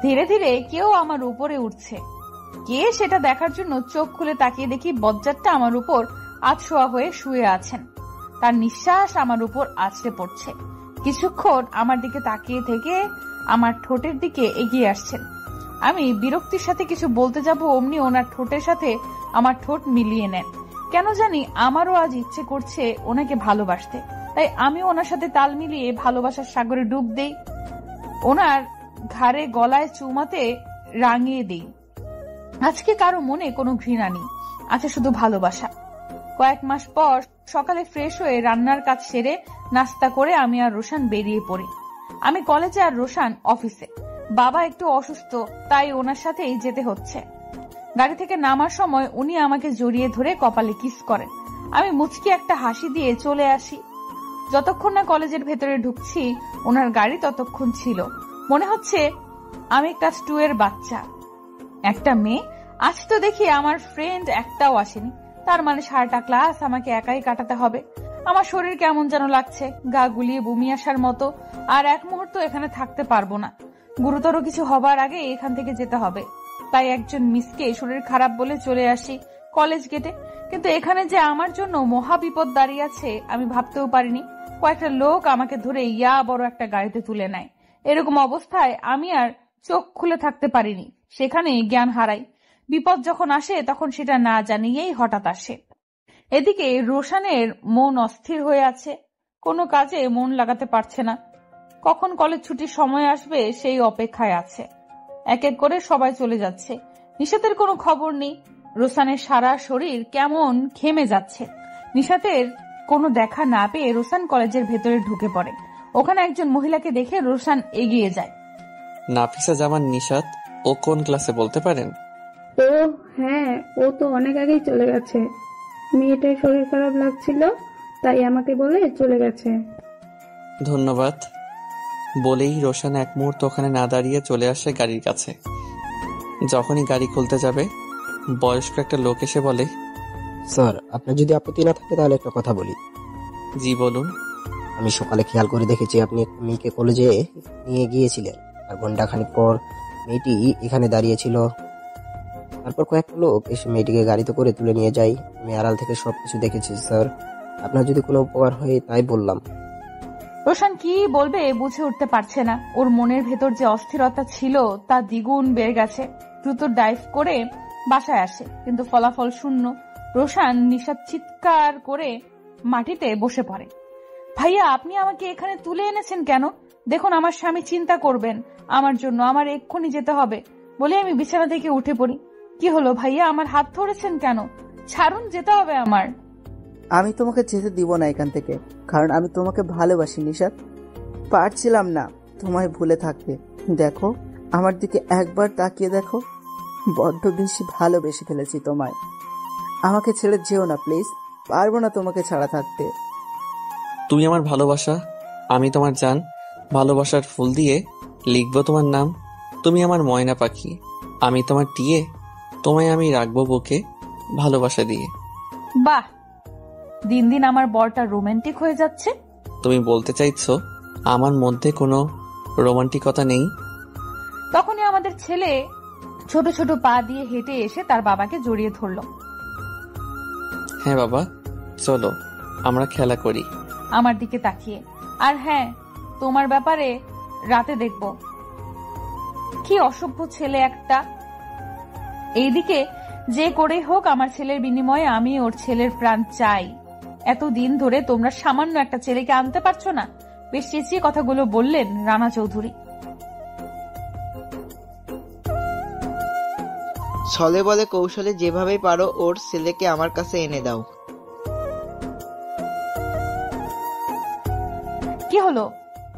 ধীরে ধীরে কেউ আমার উপরে উঠছে, কে সেটা দেখার জন্য চোখ খুলে তাকিয়ে দেখি বজ্জাতটা আমার উপর আধশোয়া হয়ে শুয়ে আছেন। তার নিঃশ্বাস আমার উপর আছড়ে পড়ছে। কিছুক্ষণ আমার দিকে তাকিয়ে থেকে আমার ঠোঁটের দিকে এগিয়ে আসছেন। আমি বিরক্তির সাথে কিছু বলতে যাব, অমনি ওনার ঠোঁটের সাথে আমার ঠোঁট মিলিয়ে নেন। কেন জানি আমারও আজ ইচ্ছে করছে ওনাকে ভালোবাসতে, তাই আমি ওনার সাথে তাল মিলিয়ে ভালোবাসার সাগরে ডুব দেই। ওনার ঘাড়ে গলায় চুমাতে রাঙিয়ে দেই। আজকে কারো মনে কোনো ঘৃণা নেই, আছে শুধু ভালোবাসা। কয়েক মাস পর সকালে ফ্রেশ হয়ে রান্নার কাজ সেরে নাস্তা করে আমি আর রোশান বেরিয়ে পড়ি। আমি কলেজে আর রোশান অফিসে। বাবা একটু অসুস্থ, তাই ওনার সাথেই যেতে হচ্ছে। গাড়ি থেকে নামার সময় উনি আমাকে জড়িয়ে ধরে কপালে কিস করেন। আমি মুচকি একটা হাসি দিয়ে চলে আসি। যতক্ষণ না কলেজের ভেতরে ঢুকছি ওনার গাড়ি ততক্ষণ ছিল। মনে হচ্ছে আমি ক্লাস 2 এর বাচ্চা। একটা মেয়ে, আজ তো দেখি আমার ফ্রেন্ড একটাও আসেনি, তার মানে সারাটা ক্লাস আমাকে একাই কাটাতে হবে। আমার শরীর কেমন যেন লাগছে, গা গুলিয়ে বমি আসার মতো। আর এক মুহূর্ত এখানে থাকতে পারবো না, গুরুতর কিছু হবার আগে এখান থেকে যেতে হবে। তাই একজন মিসকে শরীর খারাপ বলে চলে আসি কলেজ গেটে। কিন্তু এখানে যে আমার জন্য মহা বিপদ দাঁড়িয়ে আছে আমি ভাবতেও পারিনি। কয়েকটা লোক আমাকে ধরে ইয়া বড় একটা গাড়িতে তুলে নেয়। এরকম অবস্থায় আমি আর চোখ খুলে থাকতে পারিনি, সেখানে জ্ঞান হারাই। বিপদ যখন আসে তখন সেটা না জানিয়েই হঠাৎ আসে। এদিকে রোশানের মন অস্থির হয়ে আছে, কোনো কাজে মন লাগাতে পারছে না। কখন কলেজ ছুটির সময় আসবে সেই অপেক্ষায় আছে। এক এক করে সবাই চলে যাচ্ছে, নিশাতের কোনো খবর নেই। রোশানের সারা শরীর কেমন ঘেমে যাচ্ছে। নিশাতের কোনো দেখা না পেয়ে রোশান কলেজের ভেতরে ঢুকে পড়ে। ওখানে একজন মহিলাকে দেখে রোশান এগিয়ে যায়। নাফিসা জামান নিশাত, ও কোন ক্লাসে বলতে পারেন? ও হ্যাঁ, ও তো অনেক আগেই চলে গেছে। মেয়েটার শরীর খারাপ লাগছিল, তাই আমাকে বলে চলে গেছে। ধন্যবাদ বলেই রোশান এক মুহূর্ত ওখানে না দাঁড়িয়ে চলে আসে গাড়ির কাছে। যখনই গাড়ি খুলতে যাবে বয়স্ক একটা লোক এসে বলে, স্যার, আপনার যদি আপত্তি না থাকে তাহলে একটা কথা বলি। জি বলুন। আমি সকালে খেয়াল করে দেখেছি আপনি একটা মেয়েকে কলেজে নিয়ে গিয়েছিলেন, আর ঘন্টাখানিক পর মেয়েটি এখানে দাঁড়িয়েছিল। তারপর কয়েকটা লোক এসে মেয়েটিকে গাড়িতে করে তুলে নিয়ে যায়। আমি আড়াল থেকে সবকিছু দেখেছি স্যার। আপনার যদি কোনো উপকার হয় তাই বললাম। রোশান কি বলবে বুঝে উঠতে পারছে না। ওর মনের ভেতর যে অস্থিরতা ছিল তা দ্বিগুণ বেড়ে গেছে। দ্রুত ডাইভ করে বাসায় আসে, কিন্তু ফলাফল শূন্য। রোশান নিশাদ চিৎকার করে মাটিতে বসে পড়ে। ভাইয়া, আপনি আমাকে এখানে তুলে এনেছেন কেন? দেখুন, আমার স্বামী চিন্তা করবেন আমার জন্য, আমার এক্ষুনি যেতে হবে বলে আমি বিছানা থেকে উঠে পড়ি। কি হলো ভাইয়া, আমার হাত ধরেছেন কেন? ছাড়ুন, যেতে হবে আমার। আমি তোমাকে যেতে দিব না এখান থেকে, কারণ আমি তোমাকে ভালোবাসি নিশাত। পারছিলাম না তোমায় ভুলে থাকতে। দেখো, আমার দিকে একবার তাকিয়ে দেখো, বড্ড বেশি ভালোবেসে ফেলেছি তোমায়। আমাকে ছেড়ে যেও না প্লিজ, পারবো না তোমাকে ছাড়া থাকতে। তুমি আমার ভালোবাসা, আমি তোমার জান। ভালোবাসার ফুল দিয়ে লিখবো তোমার নাম। তুমি আমার ময়না পাখি, আমি তোমার টিয়ে। তোমায় আমি রাখবো বুকে ভালোবাসা দিয়ে। বাহ, দিন দিন আমার বরটা রোমান্টিক হয়ে যাচ্ছে। তুমি বলতে চাইছো আমার মধ্যে কোনো রোমান্টিকতা নেই? তখনই আমাদের ছেলে ছোট ছোট পা দিয়ে হেঁটে এসে তার বাবাকে জড়িয়ে ধরলো। হ্যাঁ বাবা, চলো আমরা খেলা করি। আমার দিকে তাকিয়ে, আর হ্যাঁ, তোমার ব্যাপারে রাতে দেখব। কি অসভ্য ছেলে একটা। এইদিকে যে করেই হোক আমার ছেলের বিনিময়ে আমি ওর ছেলের প্রাণ চাই। এতদিন ধরে তোমরা সামান্য একটা ছেলেকে আনতে পারছো না। বেশ চেঁচিয়ে কথাগুলো বললেন রানা চৌধুরী। ছলে বলে কৌশলে যেভাবে পারো ওর ছেলেকে আমার কাছে এনে দাও। কি হলো,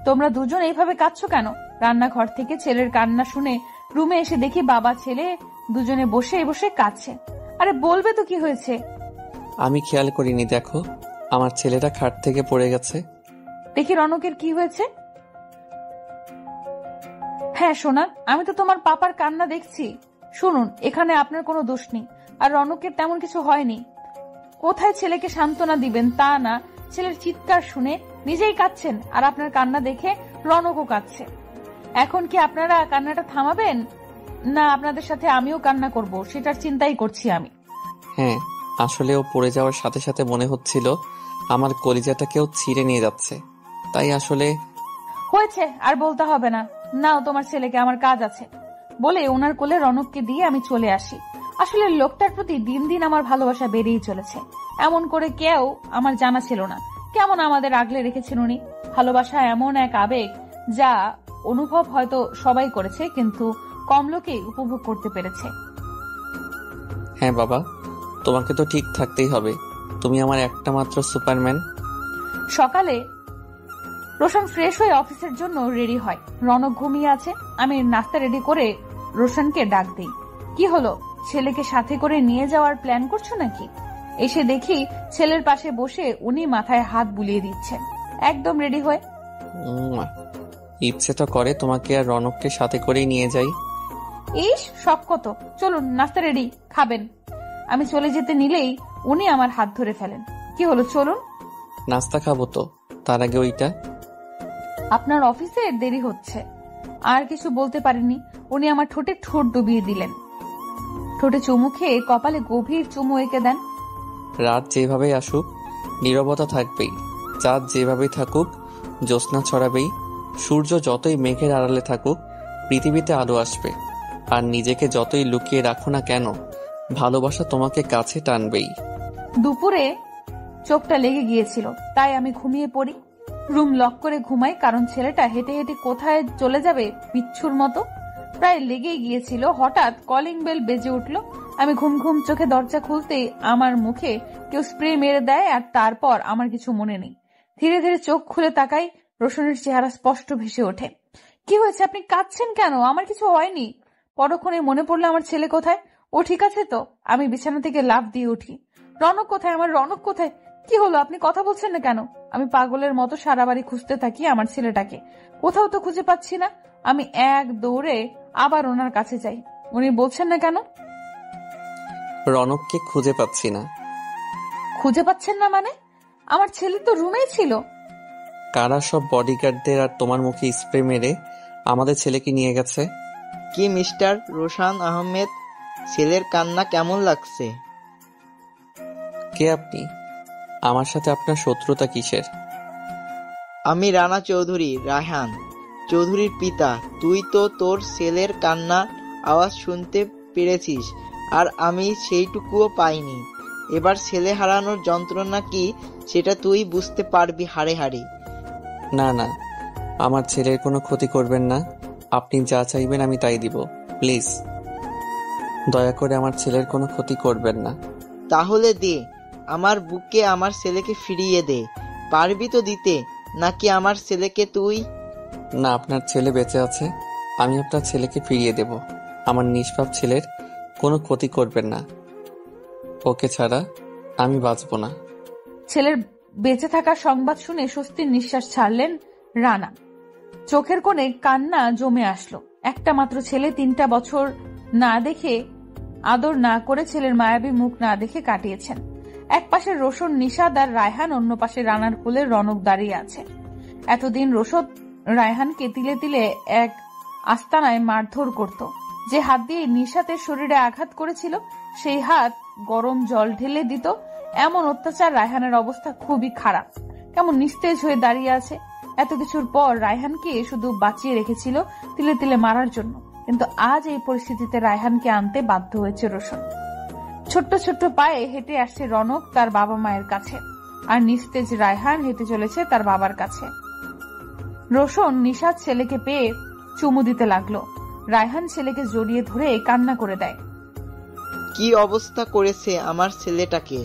তোমরা দুজন এইভাবে কাঁদছো কেন? রান্নাঘর থেকে ছেলের কান্না শুনে রুমে এসে দেখি বাবা ছেলে দুজনে বসে বসে কাঁদছে। আরে বলবে তো কি হয়েছে? আমি খেয়াল করিনি, দেখো আমার ছেলেটা খাট থেকে পড়ে গেছে। দেখি রনকের কি হয়েছে। হ্যাঁ সোনা, আমি তো তোমার পাপার কান্না দেখছি। শুনুন, এখানে আপনার কোনো দোষ নেই, আর রনকের তেমন কিছু হয়নি। কোথায় ছেলেকে সান্ত্বনা দিবেন তা না, ছেলের চিৎকার শুনে নিজেই কাঁদছেন, আর আপনার কান্না দেখে রনকও কাঁদছে। এখন কি আপনারা কান্নাটা থামাবেন, না আপনাদের সাথে আমিও কান্না করব সেটার চিন্তাই করছি আমি। হ্যাঁ, আসলে ও পড়ে যাওয়ার সাথে সাথে মনে হচ্ছিল আমার কলিজাটা কেউ ছিঁড়ে নিয়ে যাচ্ছে, তাই আসলে। হয়েছে, আর বলতে হবে না। নাও তোমার ছেলেকে, আমার কাজ আছে বলে ওনার কোলে রনককে দিয়ে আমি চলে আসি। আসলে লোকটার প্রতি দিন দিন আমার ভালোবাসা বেড়েই চলেছে। এমন করে কেউ আমার জানা ছিল না, কেমন আমাদের আগলে রেখেছেন উনি। ভালোবাসা এমন এক আবেগ যা অনুভব হয়তো সবাই করেছে, কিন্তু কম লোকেই উপভোগ করতে পেরেছে। হ্যাঁ বাবা, তোমাকে তো ঠিক থাকতেই হবে, তুমি আমার একটা মাত্র সুপারম্যান। সকালে রোশন ফ্রেশ হয়ে অফিসের জন্য রেডি হয়। রনক ঘুমিয়ে আছে। আমি নাস্তা রেডি করে রোশনকে ডাক দিই। কি হলো, ছেলেকে সাথে করে নিয়ে যাওয়ার প্ল্যান করছো নাকি? এসে দেখি ছেলের পাশে বসে উনি মাথায় হাত বুলিয়ে দিচ্ছেন, একদম রেডি হয়ে। ইচ্ছে তো করে তোমাকে আর রনককে সাথে করেই নিয়ে যাই। ইস, শখ কত। চলুন, নাস্তা রেডি, খাবেন। আমি চলে যেতে নিলেই উনি আমার হাত ধরে ফেলেন। কি হলো, চলুন। নাস্তা খাবো তো, তার আগে ওইটা। আপনার অফিসে দেরি হচ্ছে। আর কিছু বলতে পারেননি, উনি আমার ঠোঁটে ঠোঁট ডুবিয়ে দিলেন। ঠোঁটে চুমু খেয়ে কপালে গভীর চুমু এঁকে দেন। রাত যেভাবেই আসুক নীরবতা থাকবেই, চাঁদ যেভাবেই থাকুক জ্যোৎস্না ছড়াবেই, সূর্য যতই মেঘের আড়ালে থাকুক পৃথিবীতে আলো আসবে, আর নিজেকে যতই লুকিয়ে রাখো না কেন ভালোবাসা তোমাকে কাছে টানবেই। দুপুরে চোখটা লেগে গিয়েছিল, তাই আমি ঘুমিয়ে পড়ি। রুম লক করে ঘুমাই, কারণ ছেলেটা হেঁটে হেঁটে কোথায় চলে যাবে বিচ্ছুর মতো। প্রায় লেগেই গিয়েছিল, হঠাৎ কলিং বেল বেজে উঠল। আমি ঘুম ঘুম চোখে দরজা খুলতেই আমার মুখে কেউ স্প্রে মেরে দেয়, আর তারপর আমার কিছু মনে নেই। ধীরে ধীরে চোখ খুলে তাকাই, রোশনের চেহারা স্পষ্ট ভেসে ওঠে। কি হয়েছে, আপনি কাঁদছেন কেন? আমার কিছু হয়নি। পরক্ষণে মনে পড়লো আমার ছেলে কোথায়। ও ঠিক আছে তো? আমি বিছানা থেকে লাফ দিয়ে উঠি। রনক কোথায়, আমার রনক কোথায়? কি হলো, আপনি কথা বলছেন না কেন? আমি পাগলের মতো সারা বাড়ি খুঁজতে থাকি আমার ছেলেটাকে, কোথাও তো খুঁজে পাচ্ছি না। আমি এক দৌড়ে আবার ওনার কাছে যাই। উনি বলছেন না কেন? রনককে খুঁজে পাচ্ছি না। খুঁজে পাচ্ছেন না মানে? আমার ছেলে তো রুমেই ছিল। কারা সব বডিগার্ডদের আর তোমার মুখে স্প্রে মেরে আমাদের ছেলেকে নিয়ে গেছে? কি মিস্টার রোশান আহমেদ, ছেলের কান্না কেমন লাগছে? কে আপনি? আমার সাথে আপনার শত্রুতা কিসের? আমি রানা চৌধুরী, রায়হান চৌধুরীর পিতা। তুই তো তোর ছেলের কান্নার আওয়াজ শুনতে পেরেছিস, আর আমি সেইটুকুও পাইনি। এবার ছেলে হারানোর যন্ত্রণা কি সেটা তুই বুঝতে পারবি হাড়ে হাড়ে। না না, আমার ছেলের কোনো ক্ষতি করবেন না। আপনি যা চাইবেন আমি তাই দিব, প্লিজ। দয়া করে আমার ছেলের কোনো ক্ষতি করবেন না। তাহলে দে, আমার বুকে আমার ছেলেকে ফিরিয়ে দে। পারবি তো দিতে, নাকি আমার ছেলেকে তুই? না, আপনার ছেলে বেঁচে আছে, আমি আপনার ছেলেকে ফিরিয়ে দেব। আমার নিষ্পাপ ছেলের কোনো ক্ষতি করবেন না। ওকে ছাড়া আমি বাঁচব না। ছেলের বেঁচে থাকার সংবাদ শুনে স্বস্তির নিঃশ্বাস ছাড়লেন রানা। চোখের কোণে কান্না জমে আসলো। একটা মাত্র ছেলে, 3টা বছর না দেখে, আদর না করে, ছেলের মায়াবী মুখ না দেখে কাটিয়েছেন। এক পাশে রোশন, নিশাদ আর রায়হান, অন্য পাশে রানার কোলে রনক দাঁড়িয়ে আছে। এতদিন রোশন রায়হানকে তিলে তিলে এক আস্তানায় মারধর করত। যে হাত দিয়ে নিশাতের শরীরে আঘাত করেছিল সেই হাত গরম জল ঢেলে দিত। এমন অত্যাচার। রায়হানের অবস্থা খুবই খারাপ, কেমন নিস্তেজ হয়ে দাঁড়িয়ে আছে। এত কিছুর পর রায়হানকে শুধু বাঁচিয়ে রেখেছিল তিলে তিলে মারার জন্য, কিন্তু আজ এই পরিস্থিতিতে রায়হানকে আনতে বাধ্য হয়েছে রোশন। ছোট্ট ছোট্ট পায়ে হেঁটে আসছে রনক তার বাবা মায়ের কাছে, আর নিস্তেজ রায়হান হেঁটে চলেছে তার বাবার কাছে। রোশন নিশাদ ছেলেকে পেয়ে চুমু দিতে লাগলো। রায়হান ছেলেকে জড়িয়ে ধরে কান্না করে দেয়। কি অবস্থা করেছে আমার ছেলেটাকে!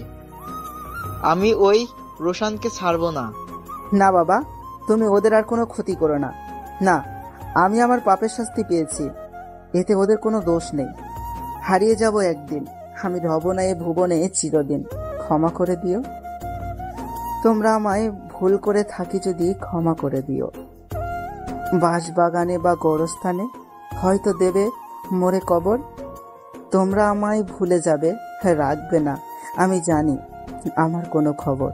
আমি ওই রোশনকে ছাড়বো না। না বাবা, তুমি ওদের আর কোনো ক্ষতি করো না। না, আমি আমার পাপের শাস্তি পেয়েছি, এতে ওদের কোনো দোষ নেই। হারিয়ে যাব একদিন, আমি রব না এ ভুবনে চিরদিন। ক্ষমা করে দিও। তোমরা আমায় ভুল করে থাকি যদি ক্ষমা করে দিও। বাঁশবাগানে বা গোরস্থানে হয়তো দেবে মোরে কবর। তোমরা আমায় ভুলে যাবে, রাখবে না আমি জানি আমার কোনো খবর।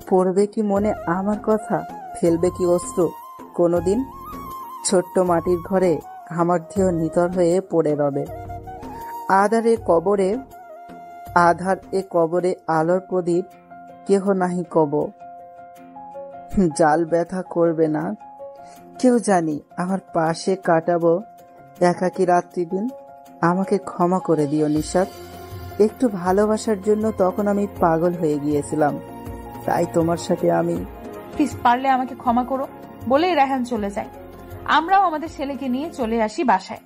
পড়বে কি মনে আমার কথা, ফেলবে কি অস্ত্র কোনোদিন? ছোট্ট মাটির ঘরে আমার দেহ নিতর হয়ে পড়ে রবে। আধার এ কবরে আলোর প্রদীপ কেহ নাহি কব। জাল ব্যথা করবে না কেউ, জানি আমার পাশে কাটাবো একাকী রাত্রি দিন। আমাকে ক্ষমা করে দিও নিশাদ, একটু ভালোবাসার জন্য তখন আমি পাগল হয়ে গিয়েছিলাম, তাই তোমার সাথে আমি। প্লিজ পারলে আমাকে ক্ষমা করো বলেই রায়হান চলে যায়। আমরাও আমাদের ছেলেকে নিয়ে চলে আসি বাসায়।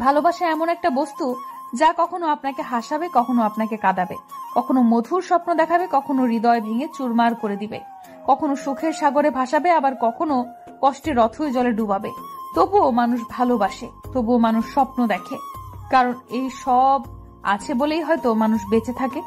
ভালোবাসা এমন একটা বস্তু যা কখনো আপনাকে হাসাবে, কখনো আপনাকে কাঁদাবে, কখনো মধুর স্বপ্ন দেখাবে, কখনো হৃদয় ভেঙে চুরমার করে দিবে, কখনো সুখের সাগরে ভাসাবে, আবার কখনো কষ্টের অথই জলে ডুবাবে। তবুও মানুষ ভালোবাসে, তবুও মানুষ স্বপ্ন দেখে, কারণ এই সব আছে বলেই হয়তো মানুষ বেঁচে থাকে।